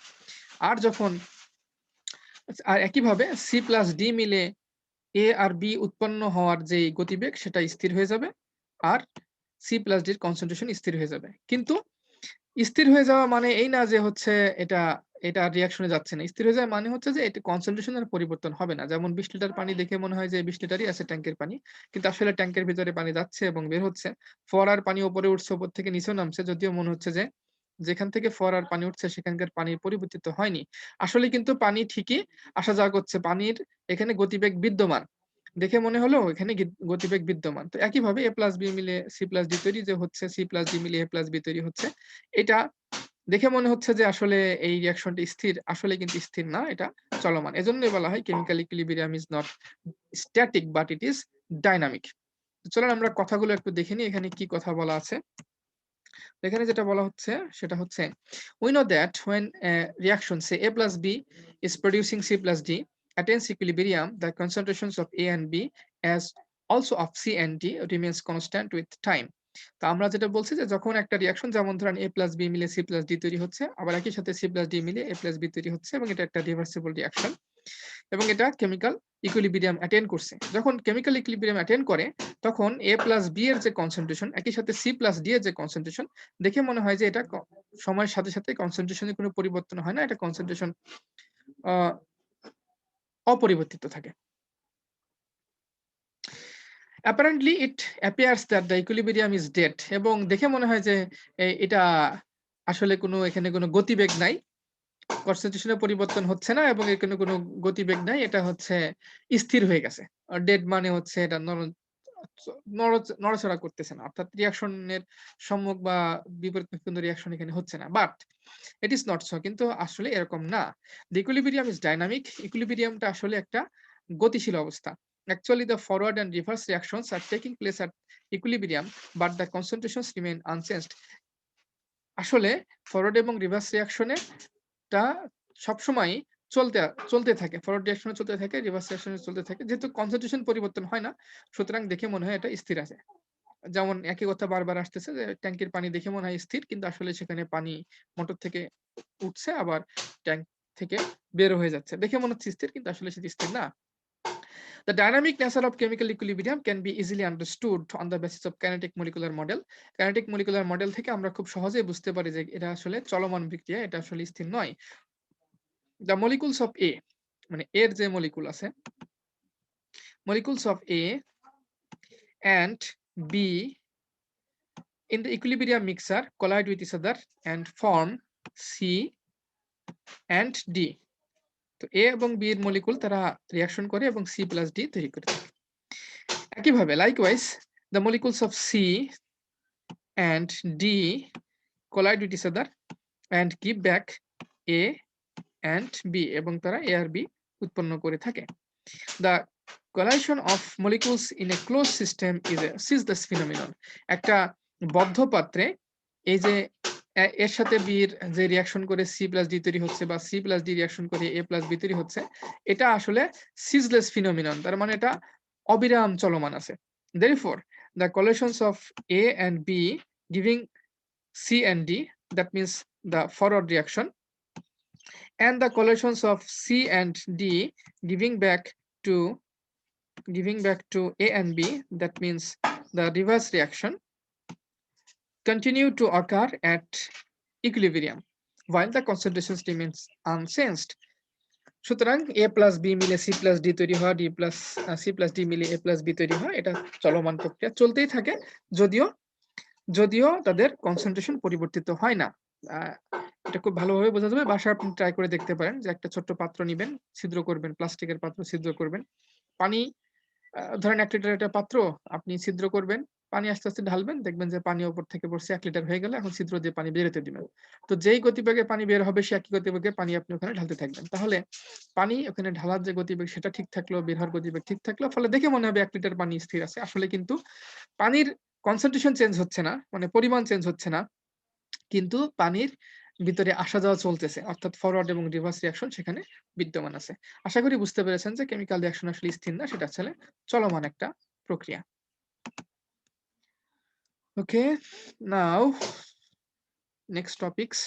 আর যখন আর একইভাবে C প্লাস D মিলে A আর B উৎপন্ন হওয়ার যেই গতিবেগ সেটা স্থির হয়ে যাবে। আর C প্লাস D এর কনসেনট্রেশন স্থির হয়ে যাবে। কিন্তু স্থির হয়ে যাওয়া মানে এই না যে হচ্ছে এটা এটা রিঅ্যাকশন এ যাচ্ছে না। স্থির হয়ে যাওয়া মানে হচ্ছে যে এটা কনসেনট্রেশন এর পরিবর্তন হবে না। যেমন ২০ লিটার পানি দেখে মনে হয় যে ২০ লিটারই আছে ট্যাংকের পানি। কিন্তু আসলে ট্যাংকের ভিতরে পানি যাচ্ছে এবং বের হচ্ছে। ফোয়ারার পানি উপরে উঠছে, উপর থেকে নিচেও নামছে। যদিও মনে হচ্ছে যে যেখান থেকে ফোয়ারার পানি উঠছে সেখানকার পানি পরিবর্তিত হয়নি। আসলে কিন্তু পানি ঠিকই আসা যাওয়া করছে। পানির এখানে গতিবেগ বিদ্যমান। দেখে মনে হলো এখানে গতিবেগ বিদ্যমান। তো একইভাবে A প্লাস B মিলে C প্লাস D তৈরি যে হচ্ছে, C প্লাস D মিলে A প্লাস B তৈরি হচ্ছে। এটা দেখে মনে হচ্ছে যে আসলে এই রিঅ্যাকশনটি স্থির। আসলে কিন্তু স্থির না, এটা চলমান। এজন্যই বলা হয় chemical equilibrium is not static but it is dynamic. চলেন আমরা কথাগুলো একটু দেখে নিই এখানে কি কথা বলা আছে। এখানে যেটা বলা হচ্ছে সেটা হচ্ছে we know that when a reaction say A plus B is producing C plus D attains equilibrium the concentrations of A and B as also of C and D remains constant with time. তো আমরা যেটা বলছি যে যখন একটা reaction যেমন ধরেন A plus B মিলে C plus D তৈরি হচ্ছে আবার একই সাথে C plus D মিলে A plus B তৈরি হচ্ছে এবং এটা একটা রিভার্সিবল রিঅ্যাকশন এবং এটা কেমিক্যাল ইকুইলিব্রিয়াম অ্যাটেইন করছে। যখন কেমিক্যাল ইকুইলিব্রিয়াম অ্যাটেইন করে তখন A প্লাস B এর যে কনসেনট্রেশন একই সাথে C প্লাস D এর যে কনসেনট্রেশন দেখে মনে হয় যে এটা সময়ের সাথে, সাথে কনসেনট্রেশন এর কোনো পরিবর্তন হয় না। এটা কনসেনট্রেশন আ অপরিবর্তিত থাকে। Apparently it appears that the equilibrium is dead এবং দেখে মনে হয় যে এটা আসলে কোনো এখানে কোনো গতিবেগ নাই। কনসেনট্রেশন এর পরিবর্তন হচ্ছে না এবং এখানে কোনো গতিবেগ নাই। এটা হচ্ছে স্থির হয়ে গেছে। ডেড মানে হচ্ছে এটা চ নড়াচড়া করতেছে না। অর্থাৎ রিঅ্যাকশন এর সম্মুখ বা বিপরীতমুখী কোনো রিঅ্যাকশন এখানে হচ্ছে না। But it is not so কিন্তু আসলে এরকম না। The equilibrium is dynamic. ইকুইলিব্রিয়ামটা আসলে একটা গতিশীল অবস্থা। Actually the forward and reverse reactions are taking place at equilibrium but the concentrations remain unchanged. আসলে ফরওয়ার্ড এবং রিভার্স রিঅ্যাকশন এ টা সবসময়ই চলতে চলতে থাকে। ফরওয়ার্ড রিঅ্যাকশন এ চলতে থাকে, রিভার্স রিঅ্যাকশন এ চলতে থাকে। যেহেতু কনসেনট্রেশন পরিবর্তন হয় না, সুতরাং দেখে মনে হয় এটা স্থির আছে। যেমন একই কথা বারবার আসতেছে যে ট্যাংকের পানি দেখে মনে হয় স্থির কিন্তু আসলে সেখানে পানি মোটর থেকে উঠছে আবার ট্যাংক থেকে বের হয়ে যাচ্ছে। দেখে মনে হচ্ছে স্থির কিন্তু আসলে সেটি স্থির না। The dynamic nature of chemical equilibrium can be easily understood on the basis of kinetic molecular model. Kinetic molecular model থেকে আমরা খুব সহজেই বুঝতে পারি যে এটা আসলে চলমান বিক্রিয়া, এটা আসলে স্থির নয়। The molecules of A মানে এর যে মলিকুল আছে, molecules of A and B in the equilibrium mixture collide with each other and form C and D. তো A এবং B এর মলিকুল তারা রিঅ্যাকশন করে এবং C plus D তৈরি করে থাকে। একইভাবে likewise the molecules of C and D collide with each other and give back A and B এবং তারা A আর B উৎপন্ন করে থাকে। The collision of molecules in a closed system is a cis phenomenon. একটা বদ্ধ পাত্রে এই যে এর সাথে বি এর যে রিঅ্যাকশন করে C+D তৈরি হচ্ছে বা C+D রিঅ্যাকশন করে A+B তৈরি হচ্ছে, এটা আসলে ceaseless phenomenon, তার মানে এটা অবিরাম চলমান আছে। Therefore, the collisions of A and B giving C and D, that means the forward reaction, and the collisions of C and D giving back to A and B, that means the reverse reaction, continue to occur at equilibrium while the concentrations remains unchanged. সুতরাং A plus B মিলে C plus D তৈরি হয়, C plus D মিলে A plus B তৈরি হয়, এটা চলমান প্রক্রিয়া চলতেই থাকে, যদিও তাদের কনসেন্ট্রেশন পরিবর্তিত হয় না। এটা খুব ভালোভাবে বোঝা যাবে, বাসায় আপনি ট্রাই করে দেখতে পারেন যে একটা ছোট্ট পাত্র নিবেন, ছিদ্র করবেন, প্লাস্টিকের পাত্র ছিদ্র করবেন, পানি ধরেন 1 লিটারের একটা পাত্র, আপনি ছিদ্র করবেন, পানি আস্তে, আস্তে ঢালবেন, দেখবেন যে পানি উপর থেকে পড়ছে 1 লিটার হয়ে গেল, এখন ছিদ্র দিয়ে পানি বের হতে দিবেন। তো যেই গতিবেগে পানি বের হবে, সে একই গতিবেগে পানি আপনি ওখানে ঢালতে থাকবেন। তাহলে পানি ওখানে ঢালার যে গতিবেগ সেটা ঠিক থাকলো, বের হওয়ার গতিবেগ ঠিক থাকলো, ফলে দেখে মনে হবে 1 লিটার পানি স্থির আছে। আসলে কিন্তু পানির কনসেন্ট্রেশন চেঞ্জ হচ্ছে না, মানে পরিমাণ চেঞ্জ হচ্ছে না। কিন্তু পানির ভিতরে আসা যাওয়া চলতেছে, অর্থাৎ ফরওয়ার্ড এবং রিভার্স রিঅ্যাকশন সেখানে বিদ্যমান আছে। আশা করি বুঝতে পেরেছেন যে কেমিক্যাল রিঅ্যাকশন আসলে স্থির না, সেটা আসলে চলমান একটা প্রক্রিয়া। Okay, now next topics.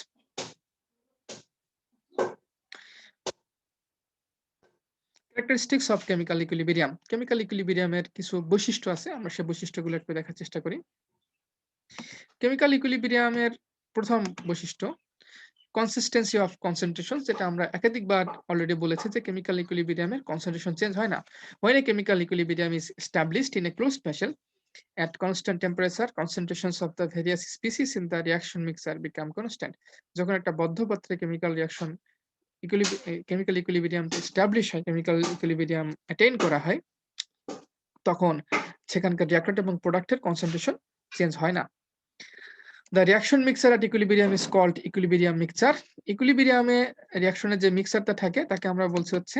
Characteristics of chemical equilibrium. Chemical ইকুইলিব্রিয়ামের কিছু বৈশিষ্ট্য আছে, আমরা সেই বৈশিষ্ট্যগুলো একটু দেখার চেষ্টা করি। কেমিক্যাল ইকুইলিব্রিয়ামের প্রথম বৈশিষ্ট্য কনসিস্টেন্সি অফ কনসেন্ট্রেশন, যেটা আমরা একাধিকবার অলরেডি বলেছি যে কেমিক্যাল ইকুইলিব্রিয়ামের কনসেন্ট্রেশন চেঞ্জ হয় না। When a chemical equilibrium is established in a closed vessel at constant temperature, concentrations of the various species in the reaction mixture become constant. যখন একটা বদ্ধ পাত্রে কেমিক্যাল ইকুইলিব্রিয়াম এস্টাবলিশ হয়, chemical equilibrium attain করা হয়, তখন সেখানকার রিঅ্যাক্ট্যান্ট এবং প্রোডাক্টের কনসেন্ট্রেশন চেঞ্জ হয় না। The reaction mixture at equilibrium is called equilibrium mixture. ইকুইলিব্রিয়ামে রিঅ্যাকশনের যে মিক্সচারটা থাকে তাকে আমরা বলছি হচ্ছে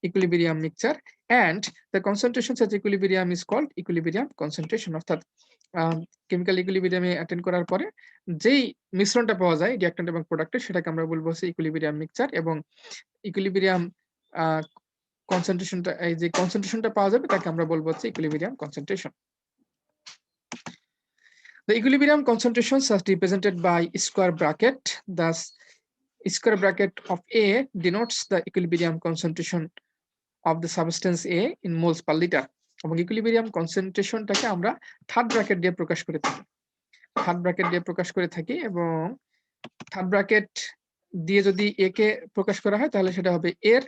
equilibrium mixture, and the concentrations at equilibrium is called equilibrium concentration. অর্থাৎ কেমিক্যাল ইকুইলিব্রিয়ামে অ্যাটেন্ড করার পরে যেই মিশ্রণটা পাওয়া যায় রিঅ্যাক্ট্যান্ট এবং প্রোডাক্টের, সেটাকে আমরা বলবো হচ্ছে ইকুইলিব্রিয়াম মিক্সচার, এবং ইকুইলিব্রিয়াম কনসেন্ট্রেশনটা, এই যে কনসেন্ট্রেশনটা পাওয়া যাবে তাকে আমরা বলবো হচ্ছে equilibrium concentration. The equilibrium concentrations are represented by square bracket. Thus, square bracket of A denotes the equilibrium concentration of the substance A in moles per liter. এবং ইকুইলিব্রিয়াম কনসেন্ট্রেশনটাকে আমরা থার্ড ব্র্যাকেট দিয়ে প্রকাশ করে থাকি, এবং থার্ড ব্র্যাকেট দিয়ে যদি এ কে প্রকাশ করা হয় তাহলে সেটা হবে এর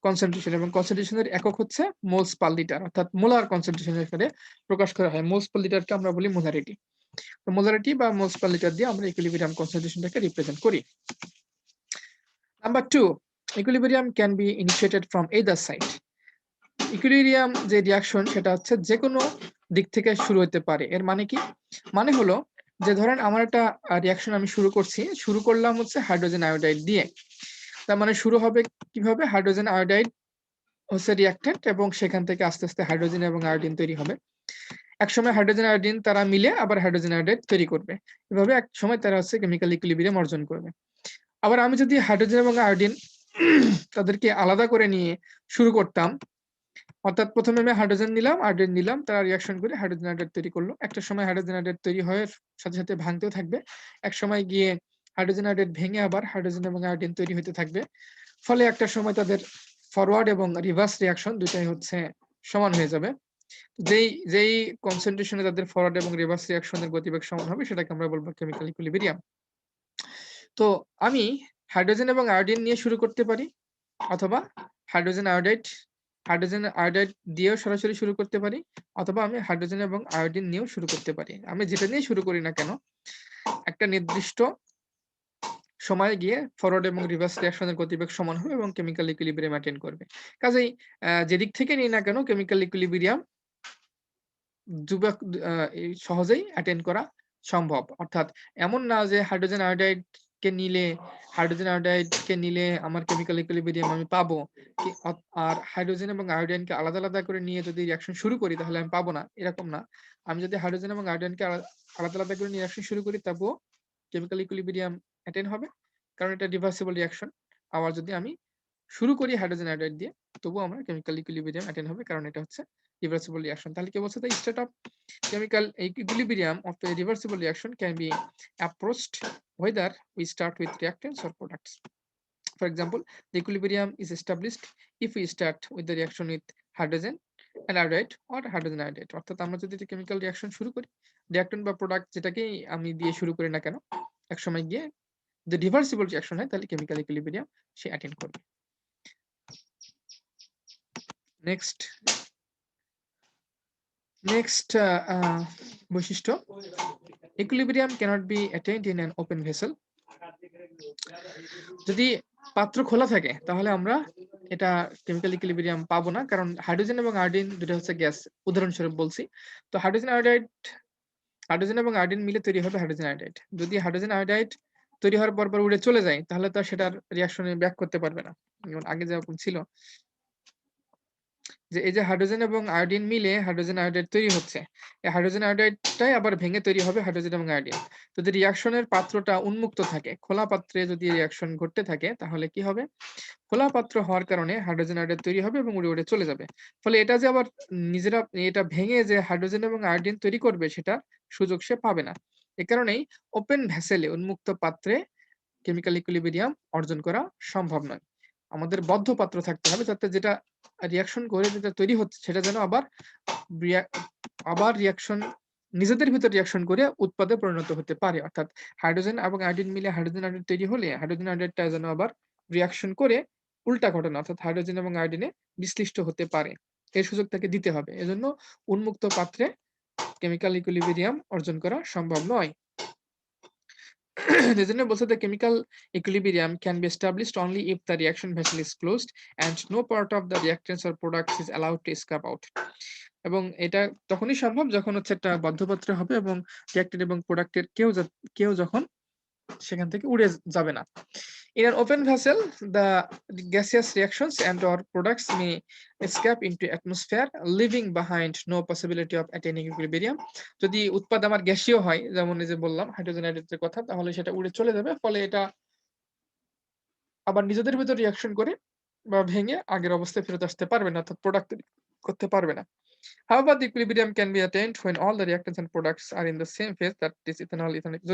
কনসেন্ট্রেশন, এবং কনসেন্ট্রেশনের একক হচ্ছে মোলস পার লিটার, অর্থাৎ মোলার কনসেন্ট্রেশনের সাথে প্রকাশ করা হয়। মোলস পার লিটারকে আমরা বলি মোলারিটি। তো মোলারিটি বা মোলস পার লিটার দিয়ে আমরা ইকুইলিব্রিয়াম কনসেন্ট্রেশনটাকে রিপ্রেজেন্ট করি। Number 2, equilibrium can be initiated from either side. Equilibrium যে রিঅ্যাকশন সেটা হচ্ছে যে কোনো দিক থেকে শুরু হতে পারে। এর মানে কি? মানে হলো যে ধরেন আমার একটা রিঅ্যাকশন আমি শুরু করলাম হচ্ছে হাইড্রোজেন আয়োডাইড দিয়ে। তার মানে শুরু হবে কিভাবে? হাইড্রোজেন আয়োডাইড হচ্ছে রিঅ্যাক্ট্যান্ট, এবং সেখান থেকে আস্তে, আস্তে হাইড্রোজেন এবং আয়োডিন তৈরি হবে। একসময় হাইড্রোজেন আয়োডিন তারা মিলে আবার হাইড্রোজেন আয়োডাইড তৈরি করবে। এভাবে এক সময় তারা হচ্ছে কেমিক্যাল ইকুইলিব্রিয়াম অর্জন করবে। আবার আমি যদি হাইড্রোজেন এবং আয়োডিন তাদেরকে আলাদা করে নিয়ে শুরু করতাম, অর্থাৎ প্রথমে আমি হাইড্রোজেন নিলাম, আয়োডিন নিলাম, তারা রিঅ্যাকশন করে হাইড্রোজেন আয়োডাইড তৈরি করলো। একটা সময় হাইড্রোজেন আয়োডাইড তৈরি হয়ে সাথে, সাথে ভাঙতেও থাকবে। এক সময় গিয়ে হাইড্রোজেন আয়োডাইড ভেঙে আবার হাইড্রোজেন এবং আয়োডিন তৈরি হতে থাকবে। ফলে একটা সময় তাদের ফরওয়ার্ড এবং রিভার্স রিঅ্যাকশন দুটাই হচ্ছে সমান হয়ে যাবে। যেই কনসেন্ট্রেশনে তাদের ফরওয়ার্ড এবং রিভার্স রিঅ্যাকশনের গতিবেগ সমান হবে সেটাকে আমরা বলবো কেমিক্যাল ইকুইলিব্রিয়াম। তো আমি হাইড্রোজেন এবং আয়োডিন নিয়ে শুরু করতে পারি, অথবা হাইড্রোজেন আয়োডাইড দিয়েও সরাসরি শুরু করতে পারি, অথবা আমি হাইড্রোজেন এবং আয়োডিন নিয়েও শুরু করতে পারি। আমি যেটা নিয়ে শুরু করি না কেন, একটা নির্দিষ্ট সময়ে গিয়ে ফরওয়ার্ড এবং রিভার্স রিঅ্যাকশনের গতিবেগ সমান হবে এবং কেমিক্যাল ইকুইলিব্রিয়াম অ্যাটেইন করবে। কাজেই যেদিক থেকে নিই না কেন কেমিক্যাল ইকুইলিব্রিয়াম সহজেই অ্যাটেইন করা সম্ভব। অর্থাৎ এমন না যে হাইড্রোজেন আয়োডাইডকে নিলে আমার কেমিক্যাল ইকুইলিব্রিয়াম আমি পাবো, আর হাইড্রোজেন এবং আয়োডিনকে আলাদা, আলাদা করে নিয়ে যদি রিঅ্যাকশন শুরু করি তাহলে আমি পাবো না, এরকম না। আমি যদি হাইড্রোজেন এবং আয়োডিনকে আলাদা, আলাদা করে নিয়ে রিঅ্যাকশন শুরু করি তবুও কেমিক্যাল ইকুইলিব্রিয়াম অ্যাটেইন হবে, কারণ এটা রিভার্সিবল রিঅ্যাকশন। আবার যদি আমি শুরু করি হাইড্রোজেন আয়োডাইড দিয়ে, তবুও আমার কেমিক্যাল ইকুইলিব্রিয়াম অ্যাটেইন হবে, কারণ এটা হচ্ছে রিভার্সিবল রিঅ্যাকশন। তাহলে কি বলছে? The state of chemical equilibrium of a reversible reaction can be approached whether we start with reactants or products. For example, the equilibrium is established if we start with the reaction with hydrogen and iodide or hydrogen iodide. অর্থাৎ আমরা যদি chemical reaction শুরু করি, reactant বা product যেটাকেই আমি দিয়ে শুরু করি না কেন, একসময় গিয়ে যদি রিভার্সিবল রিঅ্যাকশন হয় তাহলে কেমিক্যাল ইকুইলিব্রিয়াম সে অ্যাটেইন করবে। নেক্সট বৈশিষ্ট্য, equilibrium cannot be attained in an open vessel. যদি পাত্র খোলা থাকে তাহলে আমরা এটা কেমিক্যাল ইকুইলিব্রিয়াম পাবো না, কারণ হাইড্রোজেন এবং আয়োডিন দুটো হচ্ছে গ্যাস, উদাহরণস্বরূপ বলছি। তো হাইড্রোজেন এবং আয়োডিন মিলে তৈরি হবে হাইড্রোজেন আয়োডাইড। যদি হাইড্রোজেন আয়োডাইড তৈরি হওয়ার পর উড়ে চলে যায় তাহলে তো সেটার রিঅ্যাকশনে ব্যাক করতে পারবে না। যেমন আগে যেরকম ছিল যে এই যে হাইড্রোজেন এবং আয়োডিন মিলে হাইড্রোজেন আয়োডাইড তৈরি হচ্ছে, এই হাইড্রোজেন আয়োডাইডটাই আবার ভেঙে তৈরি হবে হাইড্রোজেন এবং আয়োডিন। যদি রিঅ্যাকশনের পাত্রটা উন্মুক্ত থাকে, খোলা পাত্রে যদি রিঅ্যাকশন ঘটতে থাকে তাহলে কি হবে? খোলা পাত্র হওয়ার কারণে হাইড্রোজেন আয়োডাইড তৈরি হবে এবং উড়ে উড়ে চলে যাবে। ফলে এটা যে আবার নিজেরা এটা ভেঙে যে হাইড্রোজেন এবং আয়োডিন তৈরি করবে সেটা সুযোগ সে পাবে না। এ কারণেই ওপেন ভেসেলে, উন্মুক্ত পাত্রে কেমিক্যাল ইকুইলিব্রিয়াম অর্জন করা সম্ভব নয়। আমাদের বদ্ধ পাত্র থাকতে হবে যাতে যেটা রিঅ্যাকশন করে যেটা তৈরি হচ্ছে সেটা যেন আবার রিঅ্যাকশন নিজেদের ভিতর রিঅ্যাকশন করে উৎপাদে পরিণত হতে পারে। অর্থাৎ হাইড্রোজেন এবং আয়োডিন মিলে হাইড্রোজেন আয়োডাইড তৈরি হলে হাইড্রোজেন আয়োডাইডটা যেন আবার রিঅ্যাকশন করে উল্টা ঘটনা, অর্থাৎ হাইড্রোজেন এবং আয়োডিনে বিশ্লিষ্ট হতে পারে। এর সুযোগ তাকে দিতে হবে। এজন্য উন্মুক্ত পাত্রে কেমিক্যাল ইকুইলিব্রিয়াম অর্জন করা সম্ভব নয়। এজন্য বলছে the chemical equilibrium can be established only if the reaction vessel is closed and no part of the reactants or products is allowed to escape out. এবং এটা তখনই সম্ভব যখন হচ্ছে একটা বদ্ধ পাত্র হবে এবং রিঅ্যাক্ট্যান্ট এবং প্রোডাক্টের কেউ যখন সেখান থেকে উড়ে যাবে না। In an open vessel, the gaseous reactions and or products may escape into atmosphere, leaving behind no possibility of attaining equilibrium. যদি উৎপাদ আমার গ্যাসীয় হয়, যেমন এই যে বললাম হাইড্রোজেন আয়োডাইডের কথা, তাহলে সেটা উড়ে চলে যাবে। ফলে এটা আবার নিজেদের ভিতর রিঅ্যাকশন করে বা ভেঙে আগের অবস্থায় ফেরত আসতে পারবে না, অর্থাৎ প্রোডাক্ট তৈরি করতে পারবে না। However, the equilibrium can be attained when all the reactants and products are in the same phase, that is ethanol, ethanoic.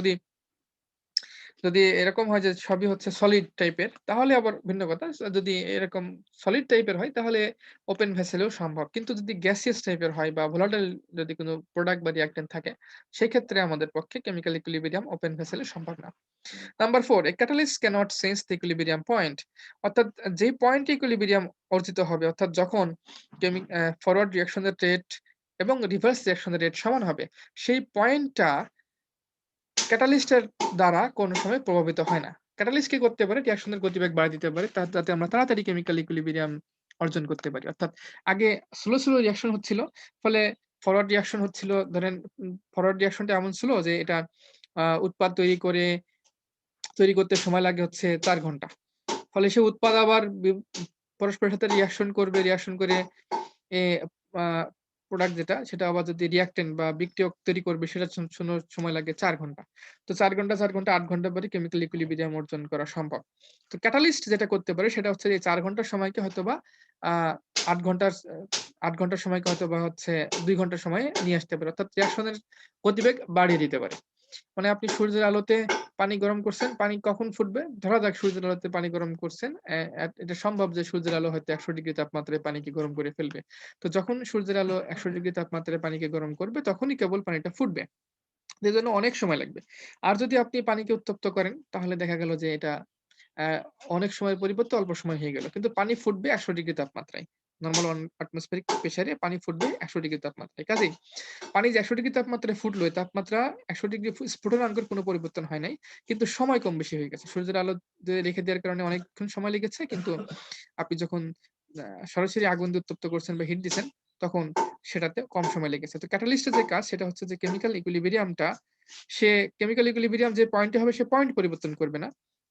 যদি এরকম হয় যে সবই হচ্ছে সলিড টাইপের তাহলে আবার ভিন্ন কথা। যদি এরকম সলিড টাইপের হয় তাহলে ওপেন ভেসেলেও সম্ভব। কিন্তু যদি গ্যাসিয়াস টাইপের হয় বা ভোলাটাইল যদি কোনো প্রোডাক্ট বা রিঅ্যাক্ট্যান্ট থাকে, সেক্ষেত্রে আমাদের পক্ষে কেমিক্যাল ইকুইলিব্রিয়াম ওপেন ভেসেলে সম্ভব না। Number 4, a catalyst cannot change the equilibrium point. অর্থাৎ যেই পয়েন্টে ইকুইলিব্রিয়াম অর্জিত হবে, অর্থাৎ যখন ফরওয়ার্ড রিঅ্যাকশনের রেট এবং রিভার্স রিঅ্যাকশনের রেট সমান হবে, সেই পয়েন্টটা ক্যাটালিস্টের দ্বারা কোনো সময় প্রভাবিত হয় না। ক্যাটালিস্ট কি করতে পারে? রিঅ্যাকশনের গতিবেগ বাড়িয়ে দিতে পারে যাতে আমরা তাড়াতাড়ি কেমিক্যাল ইকুইলিব্রিয়াম অর্জন করতে পারি। অর্থাৎ আগে স্লো রিঅ্যাকশন হচ্ছিল, ফলে ফরওয়ার্ড রিঅ্যাকশন হচ্ছিল, ধরেন ফরওয়ার্ড রিঅ্যাকশনটা এমন ছিল যে এটা উৎপাদ তৈরি করতে সময় লাগে হচ্ছে ৪ ঘন্টা। ফলে সে উৎপাদ আবার পরস্পরের সাথে রিঅ্যাকশন করে এ আ প্রোডাক্ট যেটা সেটা আবার যদি রিঅ্যাক্ট্যান্ট বা বিক্রিয়ক তৈরি করবে সেটা সময় লাগে ৪ ঘন্টা। তো ৪ ঘন্টা ৮ ঘন্টা পরে কেমিক্যাল ইকুইলিব্রিয়াম অর্জন করা সম্ভব। তো ক্যাটালিস্ট যেটা করতে পারে সেটা হচ্ছে এই ৪ ঘন্টার সময়কে হয়তোবা আ ৮ ঘন্টার ৮ ঘন্টার সময়কে হয়তোবা হচ্ছে ২ ঘন্টার সময়ে নিয়ে আসতে পারে। অর্থাৎ রিঅ্যাকশনের গতিবেগ বাড়িয়ে দিতে পারে। মানে আপনি সূর্যের আলোতে পানি গরম করছেন, পানি কখন ফুটবে? ধরা যাক সূর্যের আলোতে পানি গরম করছেন। এটা সম্ভব যে সূর্যের আলো হয়তো ১০০ ডিগ্রি তাপমাত্রায় পানিকে গরম করে ফেলবে। তো যখন সূর্যের আলো ১০০ ডিগ্রি তাপমাত্রায় পানিকে গরম করবে তখনই কেবল পানিটা ফুটবে। এজন্য অনেক সময় লাগবে। আর যদি আপনি পানিকে উত্তপ্ত করেন তাহলে দেখা গেল যে এটা অনেক সময়ের পরিবর্তে অল্প সময় হয়ে গেল। কিন্তু পানি ফুটবে ১০০ ডিগ্রি তাপমাত্রায়। নরমাল অ্যাটমসফেরিক প্রেসারে পানি ফুটবে ১০০ ডিগ্রি তাপমাত্রায়। কাজেই পানি যে ১০০ ডিগ্রি তাপমাত্রায় ফুটলো, এই তাপমাত্রা ১০০ ডিগ্রি স্ফুটনাঙ্কের কোনো পরিবর্তন হয় নাই। কিন্তু সময় কম বেশি হয়ে গেছে। সূর্যের আলো রেখে দেওয়ার কারণে অনেকক্ষণ সময় লেগেছে। কিন্তু আপনি যখন সরাসরি আগুন দিয়ে উত্তপ্ত করছেন বা হিট দিছেন, তখন সেটাতে কম সময় লেগেছে। তো ক্যাটালিস্টের যে কাজ সেটা হচ্ছে যে কেমিক্যাল ইকুইলিব্রিয়াম যে পয়েন্টে হবে সে পয়েন্ট পরিবর্তন করবে না।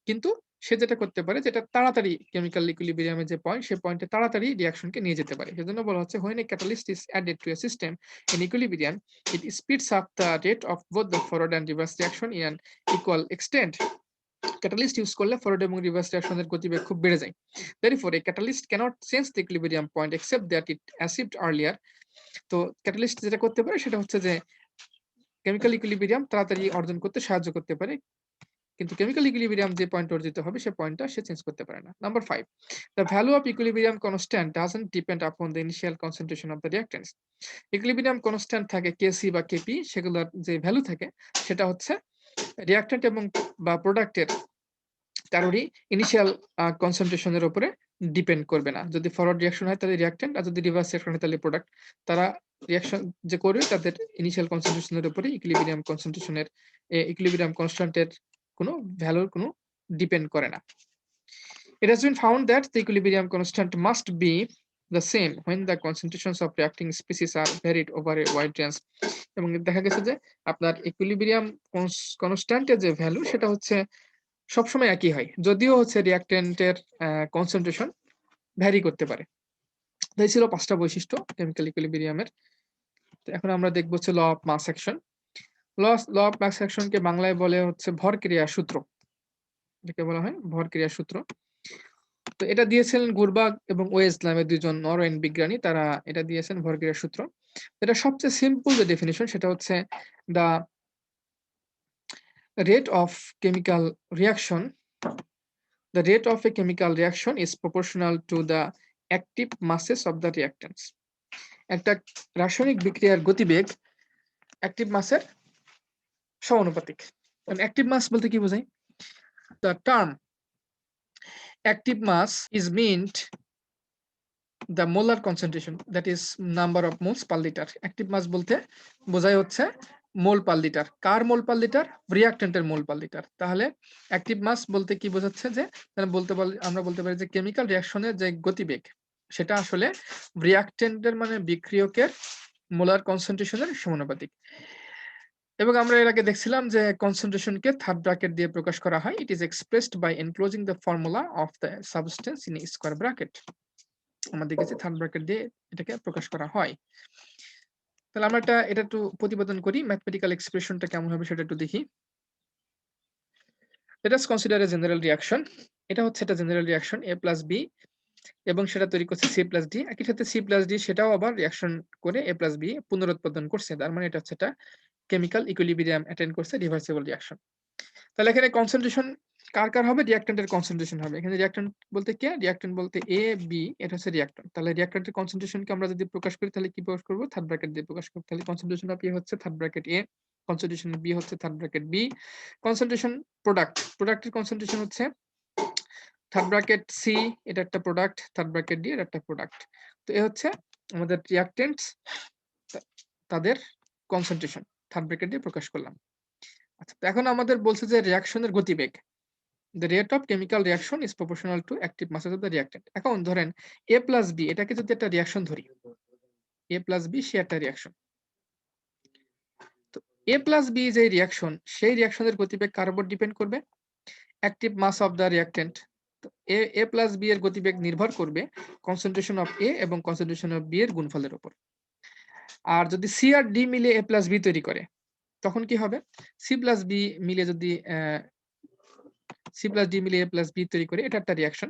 কিন্তু সে যেটা করতে পারে যেটা তাড়াতাড়ি কেমিক্যাল ইকুইলিব্রিয়াম এর যে পয়েন্ট, সে পয়েন্টে তাড়াতাড়ি রিঅ্যাকশনকে নিয়ে যেতে পারে। সেজন্য বলা হচ্ছে when a catalyst is added to a system in equilibrium, it speeds up the rate of both the forward and reverse reaction in an equal extent. Catalyst use করলে ফরওয়ার্ড এবং রিভার্স রিঅ্যাকশনের গতিবেগ খুব বেড়ে যায়। Therefore, a catalyst cannot change the equilibrium point except that it achieved earlier. তো catalyst যেটা করতে পারে সেটা হচ্ছে যে কেমিক্যাল ইকুইলিব্রিয়াম তাড়াতাড়ি অর্জন করতে সাহায্য করতে পারে। কিন্তু কেমিক্যাল ইকুইলিব্রিয়াম যে পয়েন্ট অর্জিত হবে সে পয়েন্টটা সে চেঞ্জ করতে পারে না। Number 5, the value of equilibrium constant doesn't depend upon the initial concentration of the reactants. Equilibrium constant থাকে Kc বা Kp, সেগুলোর যে ভ্যালু থাকে সেটা হচ্ছে রিঅ্যাক্ট্যান্ট এবং বা প্রোডাক্টের কারোরই ইনিশিয়াল কনসেন্ট্রেশনের উপরে ডিপেন্ড করবে না। যদি ফরওয়ার্ড রিঅ্যাকশন হয় তাহলে রিঅ্যাক্ট্যান্ট, আর যদি রিভার্স রিঅ্যাকশন হয় তাহলে প্রোডাক্ট। তারা রিঅ্যাকশন যে করবে তাদের ইনিশিয়াল কনসেন্ট্রেশনের উপরে ইকুইলিব্রিয়াম কনসেন্ট্রেশনের ইকুইলিব্রিয়াম কনস্ট্যান্টের কোনো ভ্যালুর কোনো ডিপেন্ড করে না। It has been found that the equilibrium constant must be the same when the concentrations of reacting species are varied over a wide range. এবং দেখা গেছে যে আপনার ইকুইলিব্রিয়াম কনস্ট্যান্টের যে ভ্যালু সেটা হচ্ছে সবসময় একই হয়। যদিও হচ্ছে রিঅ্যাক্ট্যান্টের কনসেন্ট্রেশন ভ্যারি করতে পারে। তো এই ছিল ৫ টা বৈশিষ্ট্য কেমিক্যাল ইকুইলিব্রিয়ামের। তো এখন আমরা দেখব হচ্ছে law of mass action. Law of mass অ্যাকশনকে বাংলায় বলে হচ্ছে ভরক্রিয়া সূত্র। এটাকে বলা হয় ভরক্রিয়া সূত্র। তো এটা দিয়েছিলেন গুরবাগ এবং ওয়েজ নামে ২ জন নরওয়েজিয়ান বিজ্ঞানী, তারা এটা দিয়েছেন ভরক্রিয়া সূত্র। এটা সবচেয়ে সিম্পল যে ডেফিনিশন সেটা হচ্ছে the rate of chemical reaction the rate of a chemical reaction is proportional to the active masses of the reactants. একটা রাসায়নিক বিক্রিয়ার গতিবেগ অ্যাক্টিভ মাসের সমানুপাতিক। কারণ অ্যাক্টিভ মাস বলতে কি বোঝায়? The term active mass is meant the molar concentration, that is number of moles per liter. Active mass বলতে বোঝায় হচ্ছে মোল পার লিটার। কার মোল পার লিটার? রিঅ্যাক্ট্যান্টের মোল পার লিটার। তাহলে অ্যাক্টিভ মাস বলতে কি বোঝাচ্ছে যে আমরা বলতে পারি যে কেমিক্যাল রিঅ্যাকশনের যে গতিবেগ সেটা আসলে রিঅ্যাক্ট্যান্টের মানে বিক্রিয়কের মোলার কনসেন্ট্রেশনের সমানুপাতিক। এবং আমরা এর আগে দেখছিলাম যে কনসেন্ট্রেশনকে থার্ড ব্র্যাকেট দিয়ে প্রকাশ করা হয়। It is expressed by enclosing the formula of the substance in square bracket. আমরা দেখেছি থার্ড ব্র্যাকেট দিয়ে এটাকে প্রকাশ করা হয়। তাহলে আমরা এটা একটু প্রতিপাদন করি, ম্যাথমেটিক্যাল এক্সপ্রেশনটা কেমন হবে সেটা একটু দেখি। Let us consider a general reaction. এটা হচ্ছে একটা general reaction A plus B, এবং সেটা তৈরি করছে C প্লাস D। একই সাথে C প্লাস D সেটাও আবার রিঅ্যাকশন করে A প্লাস B পুনরুৎপাদন করছে। তার মানে এটা হচ্ছে একটা কেমিক্যাল ইকুইলিব্রিয়াম অ্যাটেইন করছে, রিভার্সিবল রিঅ্যাকশন। তাহলে এখানে কনসেন্ট্রেশন কার হবে? রিঅ্যাক্ট্যান্টের কনসেন্ট্রেশন হবে। এখানে রিঅ্যাক্ট্যান্ট বলতে কে? রিঅ্যাক্ট্যান্ট বলতে A B, এটা হচ্ছে রিঅ্যাক্ট্যান্ট। তাহলে রিঅ্যাক্ট্যান্টের কনসেন্ট্রেশনকে আমরা যদি প্রকাশ করি তাহলে কি প্রকাশ করব? থার্ড ব্র্যাকেট দিয়ে প্রকাশ করব। তাহলে কনসেন্ট্রেশন অফ A হচ্ছে third bracket A, concentration B হচ্ছে থার্ড ব্র্যাকেট B, কনসেন্ট্রেশন প্রোডাক্টের কনসেন্ট্রেশন হচ্ছে থার্ড ব্র্যাকেট C, এটা একটা প্রোডাক্ট, থার্ড ব্র্যাকেট D, এটা একটা প্রোডাক্ট। তো এ হচ্ছে আমাদের রিঅ্যাক্ট্যান্টস, তাদের কনসেন্ট্রেশন থার্ড ব্র্যাকেট দিয়ে প্রকাশ করলাম। আচ্ছা, তো এখন আমাদের বলছে যে রিঅ্যাকশনের গতিবেগ, the rate of chemical reaction is proportional to active masses of the reactant. এখন ধরেন A plus B, এটাকে যদি একটা রিঅ্যাকশন ধরি, A plus B সে একটা রিঅ্যাকশন। তো A plus B যে রিঅ্যাকশন, সেই রিঅ্যাকশনের গতিবেগ কার উপর ডিপেন্ড করবে? Active mass of the reactant. তো A plus B এর গতিবেগ নির্ভর করবে কনসেন্ট্রেশন অফ A এবং কনসেন্ট্রেশন অফ B এর গুণফলের উপর। আর যদি C আর D মিলে A plus B তৈরি করে তখন কি হবে? C plus D মিলে A plus B তৈরি করে, এটা একটা রিঅ্যাকশন।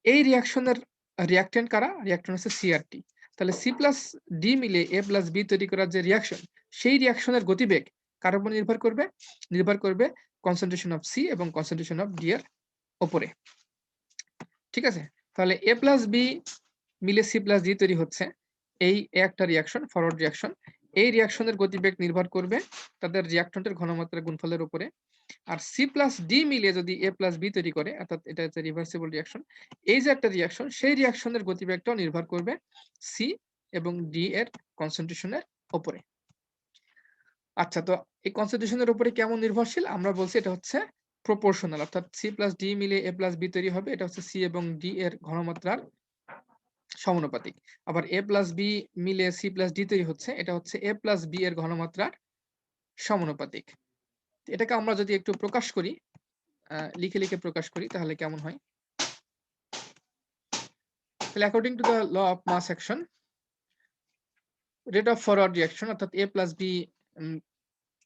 এই রিঅ্যাকশনের রিঅ্যাক্ট্যান্ট কারা? রিঅ্যাক্ট্যান্ট হচ্ছে C আর T। তাহলে C plus D মিলে A plus B তৈরি করার যে রিঅ্যাকশন, সেই রিঅ্যাকশনের গতিবেগ কার উপর নির্ভর করবে? নির্ভর করবে কনসেন্ট্রেশন অফ C এবং কনসেন্ট্রেশন অফ D এর উপরে। ঠিক আছে? তাহলে A plus B মিলে C plus D তৈরি হচ্ছে, এই একটা রিঅ্যাকশন, ফরওয়ার্ড রিঅ্যাকশন। এই রিঅ্যাকশনের গতিবেগ নির্ভর করবে তাদের রিঅ্যাক্ট্যান্টের ঘনমাত্রার গুণফলের উপরে। আর C plus D মিলে যদি A plus B তৈরি করে, অর্থাৎ এটা হচ্ছে রিভার্সিবল রিঅ্যাকশন। এই যে একটা রিঅ্যাকশন, সেই রিঅ্যাকশনের গতিবেগটাও নির্ভর করবে C এবং D এর কনসেন্ট্রেশনের উপরে। আচ্ছা, তো এই কনসেন্ট্রেশনের উপরে কেমন নির্ভরশীল? আমরা বলছি এটা হচ্ছে প্রপোর্শনাল, অর্থাৎ C plus D মিলে A plus B তৈরি হবে, এটা হচ্ছে C এবং D এর ঘনমাত্রার সমানুপাতিক। আবার A plus B মিলে C plus D তৈরি হচ্ছে, এটা হচ্ছে A plus B এর ঘনমাত্রার সমানুপাতিক। এটাকে আমরা যদি একটু প্রকাশ করি লিখে লিখে প্রকাশ করি তাহলে কেমন হয়? তাহলে according to the law of mass action, rate of forward reaction অর্থাৎ A plus B,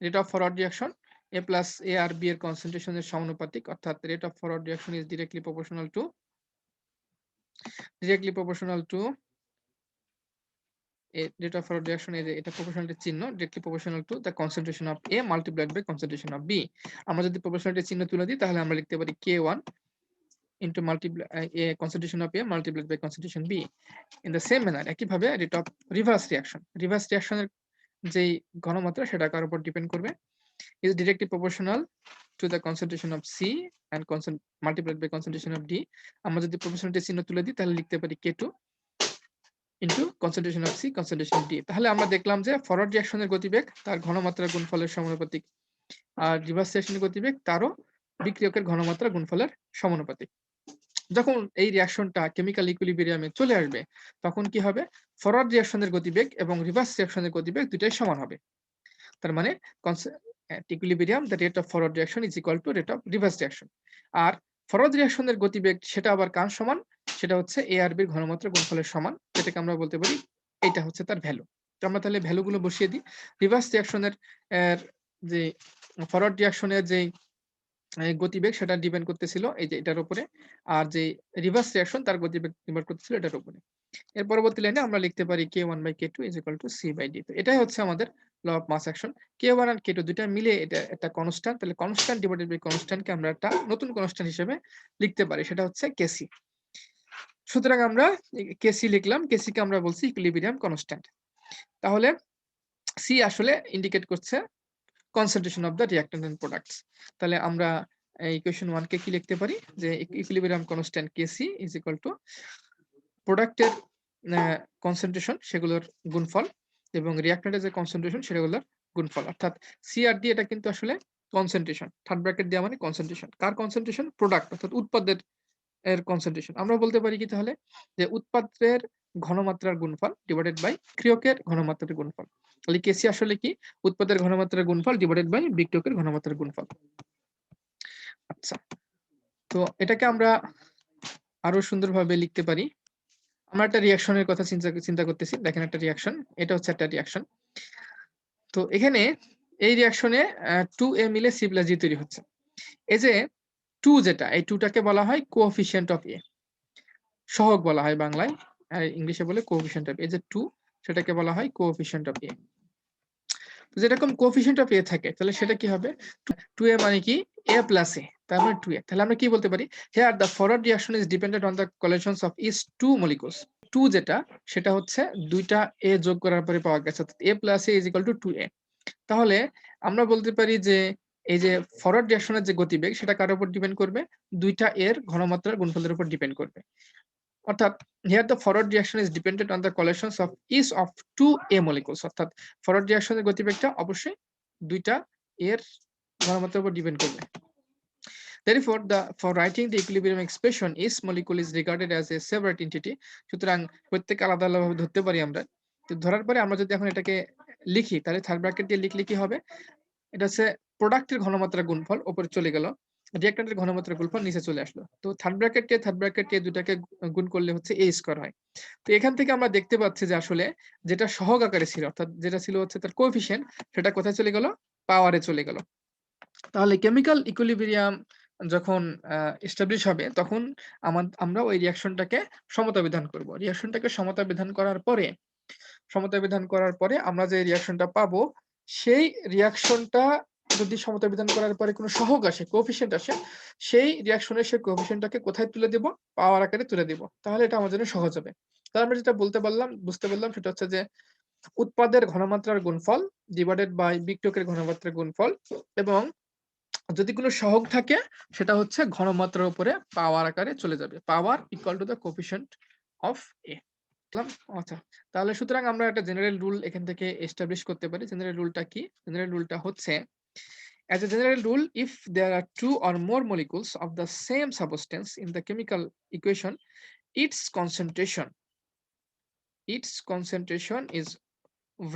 rate of forward reaction A plus A আর B এর কনসেন্ট্রেশনের সমানুপাতিক, অর্থাৎ rate of forward reaction is directly proportional to rate of forward reaction is এটা proportionality চিহ্ন directly proportional to the concentration of A multiplied by concentration of B। আমরা যদি proportionality চিহ্ন তুলে দিই তাহলে আমরা লিখতে পারি K1 into multiply A concentration of A multiplied by concentration B। in the same manner একইভাবে রেট অফ রিভার্স রিয়াকশনের যেই ঘনমাত্রা সেটা কার উপর ডিপেন্ড করবে, is directly proportional to the concentration of C and multiplied by concentration of D। আমরা যদি proportionality চিহ্ন তুলে দিই তাহলে লিখতে পারি K2 into concentration of C concentration D. তাহলে আমরা দেখলাম যে ফরওয়ার্ড রিঅ্যাকশনের গতিবেগ তার ঘনমাত্রার গুণফলের সমানুপাতিক, আর রিভার্স রিঅ্যাকশনের গতিবেগ তারও বিক্রিয়কের ঘনমাত্রা গুণফলের সমানুপাতিক। যখন এই রিঅ্যাকশনটা কেমিক্যাল ইকুইলিব্রিয়ামে চলে আসবে তখন কি হবে, ফরওয়ার্ড রিঅ্যাকশনের গতিবেগ এবং রিভার্স রিঅ্যাকশনের গতিবেগ দুটাই সমান হবে। তার মানে equilibrium the rate of forward reaction is equal to rate of reverse reaction. আর ফরওয়ার্ড রিঅ্যাকশনের গতিবেগ সেটা আবার কার সমান, সেটা হচ্ছে এ আর বির ঘনমাত্রা গুণফলের সমান, যেটাকে আমরা বলতে পারি এইটা হচ্ছে তার ভ্যালু। তো আমরা তাহলে ভ্যালুগুলো বসিয়ে দিই। রিভার্স রিঅ্যাকশনের যে ফরওয়ার্ড রিঅ্যাকশনের যে গতিবেগ সেটা ডিপেন্ড করতেছিল এই যে এটার উপরে, আর যে রিভার্স রিঅ্যাকশন তার গতিবেগ ডিপেন্ড করতেছিল এটার উপরে। এর পরবর্তী লাইনে আমরা লিখতে পারি K1 by K2 is equal to C by D। তো এটাই হচ্ছে আমাদের ল of mass action. K1 R K2 দুইটা মিলে এটা একটা কনস্ট্যান্ট, তাহলে কনস্ট্যান্ট ডিভাইডেড বাই কনস্ট্যান্টকে আমরা একটা নতুন কনস্ট্যান্ট হিসেবে লিখতে পারি, সেটা হচ্ছে Kc। সুতরাং আমরা Kc লিখলাম, Kc কে আমরা বলছি ইকুইলিব্রিয়াম কনস্ট্যান্ট। তাহলে C আসলে ইন্ডিকেট করছে concentration of the reactant and products. তাহলে আমরা ইকুয়েশন 1 কে কি লিখতে পারি, যে equilibrium constant Kc is equal two প্রোডাক্টের কনসেন্ট্রেশন সেগুলোর গুণফল এবং রিঅ্যাক্ট্যান্টের যে কনসেন্ট্রেশন সেগুলোর গুণফল, অর্থাৎ সি আর ডি এটা কিন্তু আসলে কনসেন্ট্রেশন, থার্ড ব্র্যাকেট দেওয়া মানে কনসেন্ট্রেশন। কার কনসেন্ট্রেশন? প্রোডাক্ট অর্থাৎ উৎপাদের এর কনসেন্ট্রেশন। আমরা বলতে পারি কি তাহলে, যে উৎপাদের ঘনমাত্রার গুণফল ডিভাইডেড বাই ক্রিয়কের ঘনমাত্রার গুণফল। তাহলে কেসি আসলে কি, উৎপাদের ঘনমাত্রার গুণফল ডিভাইডেড বাই বিক্রিয়কের ঘনমাত্রার গুণফল। আচ্ছা, তো এটাকে আমরা আরো সুন্দরভাবে লিখতে পারি। আমরা একটা রিঅ্যাকশনের কথা চিন্তা করতেছি। দেখেন একটা রিঅ্যাকশন, এটা হচ্ছে একটা রিঅ্যাকশন। তো এখানে এই রিঅ্যাকশনে 2A মিলে C প্লাস G তৈরি হচ্ছে। এই যে 2 যেটা, এই 2 টাকে বলা হয় কোএফিশিয়েন্ট অফ A, সহগ বলা হয় বাংলায়, আর ইংলিশে বলে কোএফিশিয়েন্ট অফ A। এই যে 2 সেটাকে বলা হয় কোএফিশিয়েন্ট অফ A। তো যেরকম কোএফিশিয়েন্ট অফ A থাকে তাহলে সেটা কি হবে, 2A মানে কি A প্লাস A, তার মানে 2A। তাহলে আমরা কি বলতে পারি, here the forward reaction is dependent on the collisions of each 2 molecules. 2 যেটা সেটা হচ্ছে দুইটা A যোগ করার পরে পাওয়া গেছে, অর্থাৎ A plus A is equal two 2A। তাহলে আমরা বলতে পারি যে এই যে ফরওয়ার্ড রিঅ্যাকশনের যে গতিবেগ সেটা কার উপর ডিপেন্ড করবে, দুইটা এর ঘনমাত্রার গুণফলের উপর ডিপেন্ড করবে। অর্থাৎ here the forward reaction is dependent on the collisions of each of 2A molecules, অর্থাৎ ফরওয়ার্ড রিঅ্যাকশনের গতিবেগটা অবশ্যই দুইটা এর ঘনমাত্রার উপর ডিপেন্ড করবে। Therefore, for writing the equilibrium expression, each molecule is regarded as a separate entity। সুতরাং প্রত্যেক আলাদা আলাদাভাবে ধরতে পারি আমরা। তো ধরার পরে আমরা যদি এখন এটাকে লিখি তাহলে থার্ড ব্র্যাকেট দিয়ে লিখলে কি হবে, এটা হচ্ছে প্রোডাক্টের ঘনমাত্রা গুণফল উপরে চলে গেল, রিঅ্যাক্ট্যান্টের ঘনমাত্রা গুণফল নিচে চলে আসলো। তো থার্ড ব্র্যাকেট দিয়ে দুটাকে গুণ করলে হচ্ছে A স্কয়ার হয়। তো এখান থেকে আমরা দেখতে পাচ্ছি যে আসলে যেটা সহগ আকারে ছিল, অর্থাৎ যেটা ছিল হচ্ছে তার কোএফিশিয়েন্ট, সেটা কোথায় চলে গেল, পাওয়ারে চলে গেল। তাহলে কেমিক্যাল ইকুইলিব্রিয়াম যখন এস্টাবলিশ হবে তখন আমরা ওই রিঅ্যাকশনটাকে সমতা বিধান করব। রিঅ্যাকশনটাকে সমতা বিধান করার পরে আমরা যে রিঅ্যাকশনটা পাবো, সেই রিঅ্যাকশনটা যদি সমতা বিধান করার পরে কোনো সহগ আসে, কোএফিশিয়েন্ট আসে, সেই রিঅ্যাকশনের সেই কোএফিশিয়েন্টটাকে কোথায় তুলে দেব, পাওয়ার আকারে তুলে দেব। তাহলে এটা আমাদের জন্য সহজ হবে। তাহলে আমরা যেটা বুঝতে পারলাম সেটা হচ্ছে যে উৎপাদের ঘনমাত্রার গুণফল ডিভাইডেড বাই বিক্রিয়কের ঘনমাত্রার গুণফল, এবং যদি কোনো সহগ থাকে সেটা হচ্ছে ঘনমাত্রার উপরে পাওয়ার আকারে চলে যাবে। পাওয়ার equal to the coefficient of A। আচ্ছা, তাহলে সুতরাং আমরা একটা জেনারেল রুল এখান থেকে এস্টাবলিশ করতে পারি। জেনারেল রুলটা কি? জেনারেল রুলটা হচ্ছে, as a general rule, if there are 2 or more molecules of the same substance in the chemical equation, its concentration is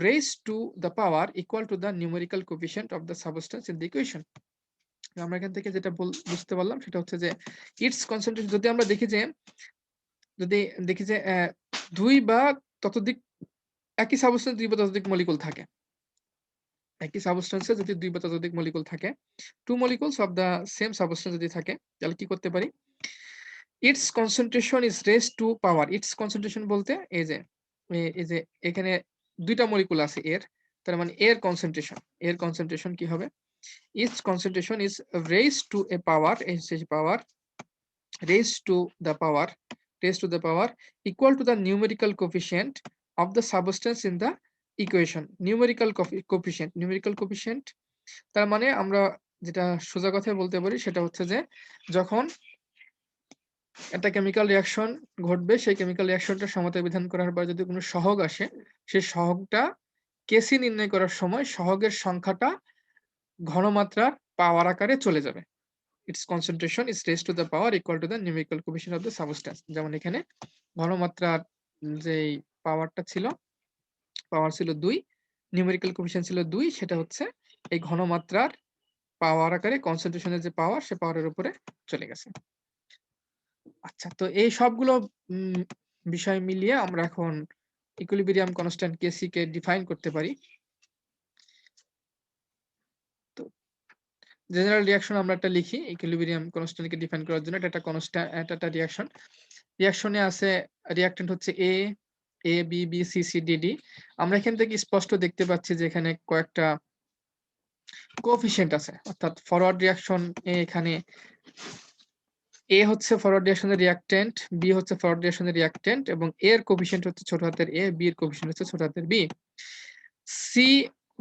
raised to the power equal to the numerical coefficient of the substance in the equation। আমরা এখান থেকে যেটা বুঝতে পারলাম সেটা হচ্ছে যে it's concentration যদি আমরা দেখি যে দুই বা ততোধিক একই সাবস্টেন্স ২ বা ততোধিক মলিকুল থাকে। একই সাবস্টেন্সে যদি ২ বা ততোধিক মলিকুল থাকে, 2 molecules of the same substance যদি থাকে, তাহলে কি করতে পারি? Its concentration is raised to power. Its concentration বলতে এই যে এখানে ২ টা মলিকুল আছে এর। তার মানে এর কনসেন্ট্রেশন কি হবে? Its concentration is raised to a power, raised to the power equal to the numerical coefficient of the substance in the equation. Numerical coefficient তার মানে আমরা যেটা সোজা কথায় বলতে পারি সেটা হচ্ছে যে যখন একটা কেমিক্যাল রিঅ্যাকশন ঘটবে সেই কেমিক্যাল রিঅ্যাকশনটা সমতা বিধান করার পর যদি কোনো সহগ আসে সেই সহগটা কেসি নির্ণয় করার সময় সহগের সংখ্যাটা ঘনমাত্রার পাওয়ার আকারে চলে যাবে। Its concentration is raised to the power equal to the numerical coefficient of the substance. যেমন এখানে ঘনমাত্রার যেই পাওয়ারটা ছিল, পাওয়ার ছিল ২, নিউমেরিক্যাল কোএফিসিয়েন্ট ছিল ২, সেটা হচ্ছে এই ঘনমাত্রার পাওয়ার আকারে কনসেন্ট্রেশনের যে পাওয়ার সে পাওয়ারের উপরে চলে গেছে। আচ্ছা, তো এই সবগুলো বিষয় মিলিয়ে আমরা এখন ইকুইলিব্রিয়াম কনস্ট্যান্ট কেসি কে ডিফাইন করতে পারি। তো জেনারেল রিঅ্যাকশন আমরা একটা লিখি ইকুইলিব্রিয়াম কনস্ট্যান্ট কে ডিফাইন করার জন্য। এটা একটা রিঅ্যাকশন। রিঅ্যাকশনে আছে রিঅ্যাকট্যান্ট হচ্ছে A B B C C D D. আমরা এখান থেকে স্পষ্ট দেখতে পাচ্ছি যে এখানে কয়েকটা কোএফিসিয়েন্ট আছে, অর্থাৎ ফরওয়ার্ড রিঅ্যাকশন এখানে এ হচ্ছে ফরওয়ার্ড রিঅ্যাকশনের রিঅ্যাকট্যান্ট, বি হচ্ছে ফরওয়ার্ড রিঅ্যাকশনের রিঅ্যাকট্যান্ট এবং এর কোএফিসিয়েন্ট হচ্ছে ছোট হাতের এ, বি এর কোএফিসিয়েন্ট হচ্ছে ছোট হাতের বি। সি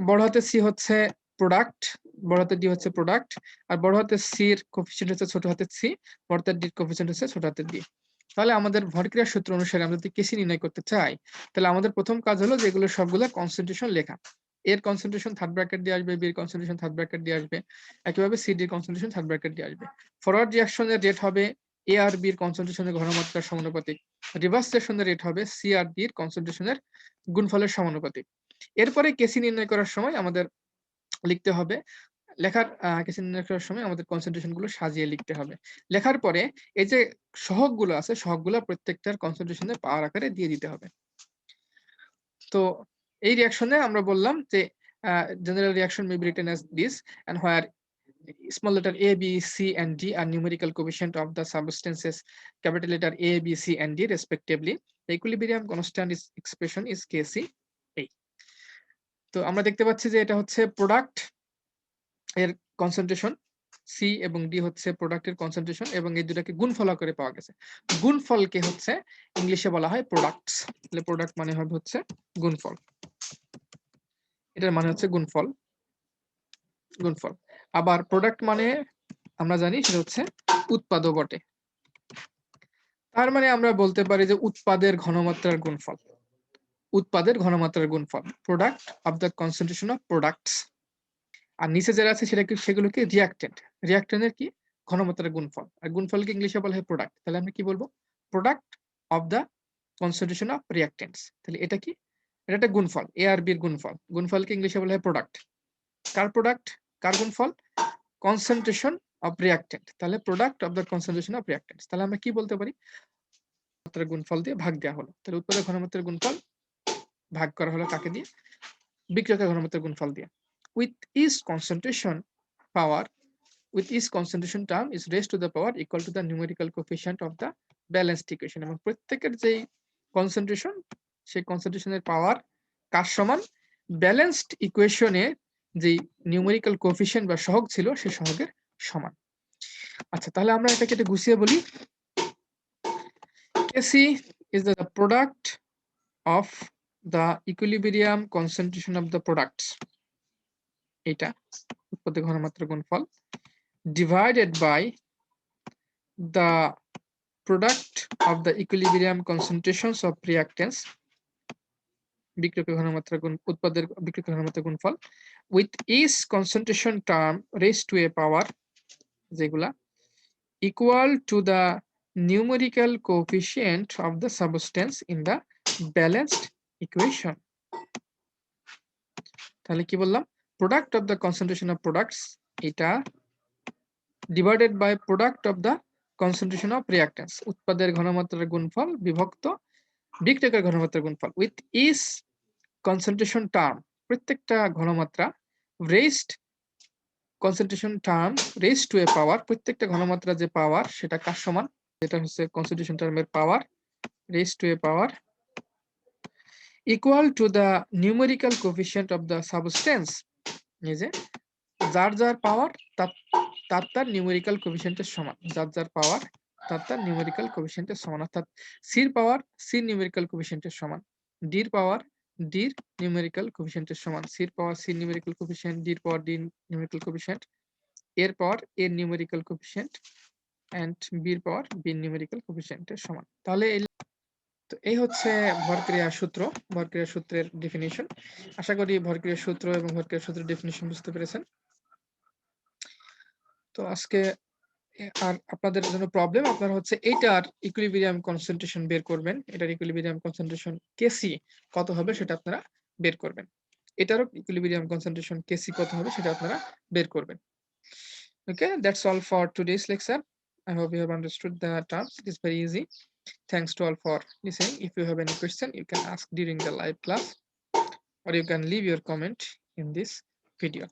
বড় হাতের সি হচ্ছে প্রোডাক্ট, বড় হাতের ডি হচ্ছে প্রোডাক্ট, আর বড় হাতের সি এর কোএফিসিয়েন্ট হচ্ছে ছোট হাতের সি, বড় হাতের ডি এর কোএফিসিয়েন্ট হচ্ছে ছোট হাতের ডি। তাহলে আমাদের ভরক্রিয়ার সূত্র অনুসারে আমরা যদি কেসি নির্ণয় করতে চাই, তাহলে আমাদের প্রথম কাজ হলো যে এগুলো সবগুলো কনসেন্ট্রেশন লেখা। এর কনসেন্ট্রেশন থার্ড ব্র্যাকেট দিয়ে আসবে, বি এর কনসেন্ট্রেশন থার্ড ব্র্যাকেট দিয়ে আসবে, একইভাবে সি ডি এর কনসেন্ট্রেশন থার্ড ব্র্যাকেট দিয়ে আসবে। ফরওয়ার্ড রিঅ্যাকশনের রেট হবে এ আর বি এর কনসেন্ট্রেশনের ঘনমাত্রার সমানুপাতিক। রিভার্স রিঅ্যাকশনের রেট হবে সি আর ডি এর কনসেন্ট্রেশনের গুণফলের সমানুপাতিক। এরপরে কেসি নির্ণয় করার সময় আমাদের লিখতে হবে কেসি নির্ণয় করার সময় আমাদের কনসেন্ট্রেশন গুলো সাজিয়ে লিখতে হবে। লেখার পরে এই যে সহগগুলো আছে সহগগুলো প্রত্যেকটার কনসেন্ট্রেশনের পাওয়ার আকারে দিয়ে দিতে হবে। তো এই রিঅ্যাকশনে আমরা বললাম যে general reaction may be written as this, and where small letter a b c and d are numerical coefficient of the substances capital letter a b c and d respectively. The equilibrium constant expression is kc. তো আমরা দেখতে পাচ্ছি যে এটা হচ্ছে product এর concentration, C এবং D হচ্ছে প্রোডাক্টের কনসেন্ট্রেশন এবং এই দুটাকে গুণফল আকারে পাওয়া গেছে। গুণফলকে হচ্ছে ইংলিশে বলা হয় প্রোডাক্টস। তাহলে প্রোডাক্ট মানে হবে হচ্ছে গুণফল, এটার মানে হচ্ছে গুণফল। আবার প্রোডাক্ট মানে আমরা জানি সেটা হচ্ছে উৎপাদও বটে। তার মানে আমরা বলতে পারি যে উৎপাদের ঘনমাত্রার গুণফল, product of the concentration of products. আর নিচে যারা আছে সেগুলোকে রিঅ্যাকট্যান্টের কি ঘনমাত্রার গুণফল, আর গুণফলকে ইংলিশে বলা হয় প্রোডাক্ট। তাহলে আমরা কি বলবো? Product of the concentration of reactants. তাহলে এটা কি? এটা একটা গুণফল, এ আর বি এর গুণফল। গুণফলকে ইংলিশে বলা হয় প্রোডাক্ট। কার প্রোডাক্ট? কার গুণফল? Concentration of reactant. তাহলে product of the concentration of reactants. তাহলে আমরা কি বলতে পারি? মাত্রার গুণফল দিয়ে ভাগ দেওয়া হলো। তাহলে উৎপাদক ঘনমাত্রার গুণফল ভাগ করা হলো কাকে দিয়ে? বিক্রিয়কের ঘনমাত্রার গুণফল দিয়ে। With each concentration power, with each concentration term is raised to the power equal to the numerical coefficient of the balanced equation. এবং প্রত্যেকের যেই কনসেন্ট্রেশন সেই কনসেন্ট্রেশনের পাওয়ার কার সমান? ব্যালেন্সড ইকুয়েশনে যেই নিউমেরিক্যাল কোএফিসিয়েন্ট বা সহগ ছিল সেই সহগের সমান। আচ্ছা, তাহলে আমরা এটাকে একটু গুছিয়ে বলি। Kc is the product of the equilibrium concentration of the products, এটা উৎপাদক ঘনমাত্রা গুণফল, divided by the product of the equilibrium concentrations of reactants, বিক্রিয়কের ঘনমাত্রা উৎপাদের বিক্রিয়কের ঘনমাত্রা গুণফল, with each concentration term raised to a power যেগুলা equal to the numerical coefficient of the substance in the balanced equation. তাহলে কি বললাম? Product of the concentration of products এটা divided by product of the concentration of reactants, উৎপাদের ঘনমাত্রার গুণফল বিভক্ত বিক্রিয়কের ঘনমাত্রার গুণফল with each concentration term, প্রত্যেকটা ঘনমাত্রা raised concentration term raised to a power, প্রত্যেকটা ঘনমাত্রা যে পাওয়ার সেটা কার সমান, যেটা হচ্ছে concentration টার্মের পাওয়ার raised to a power equal to the numerical coefficient of the substance, এই যে যার যার পাওয়ার তার নিউমেরিক্যাল কোএফিসিয়েন্টের সমান, যার পাওয়ার তার নিউমেরিক্যাল কোএফিসিয়েন্টের সমান, অর্থাৎ সির পাওয়ার সির নিউমেরিক্যাল কোএফিসিয়েন্টের সমান, ডির পাওয়ার ডির নিউমেরিক্যাল কোএফিসিয়েন্টের সমান, সির পাওয়ার সির নিউমেরিক্যাল কোএফিসিয়েন্ট, ডির পাওয়ার ডি নিউমেরিক্যাল কোএফিসিয়েন্ট, এর পাওয়ার এর নিউমেরিক্যাল কোএফিসিয়েন্ট এন্ড বির পাওয়ার বির নিউমেরিক্যাল কোএফিসিয়েন্টের সমান। তাহলে তো এই হচ্ছে ভরক্রিয়া সূত্র, ভরক্রিয়া সূত্রের ডেফিনিশন। আশা করি ভরক্রিয়া সূত্র এবং ভরক্রিয়া সূত্রের ডেফিনিশন বুঝতে পেরেছেন। তো আজকে আর আপনাদের জন্য প্রবলেম, আপনারা হচ্ছে এইটার ইকুইলিব্রিয়াম কনসেন্ট্রেশন বের করবেন, এটার ইকুইলিব্রিয়াম কনসেন্ট্রেশন কেসি কত হবে সেটা আপনারা বের করবেন, এটারও ইকুইলিব্রিয়াম কনসেন্ট্রেশন কেসি কত হবে সেটা আপনারা বের করবেন। Okay, that's all for today's lecture. I hope you have understood the terms. It is very easy. Thanks to all for listening. If you have any question, you can ask during the live class or you can leave your comment in this video.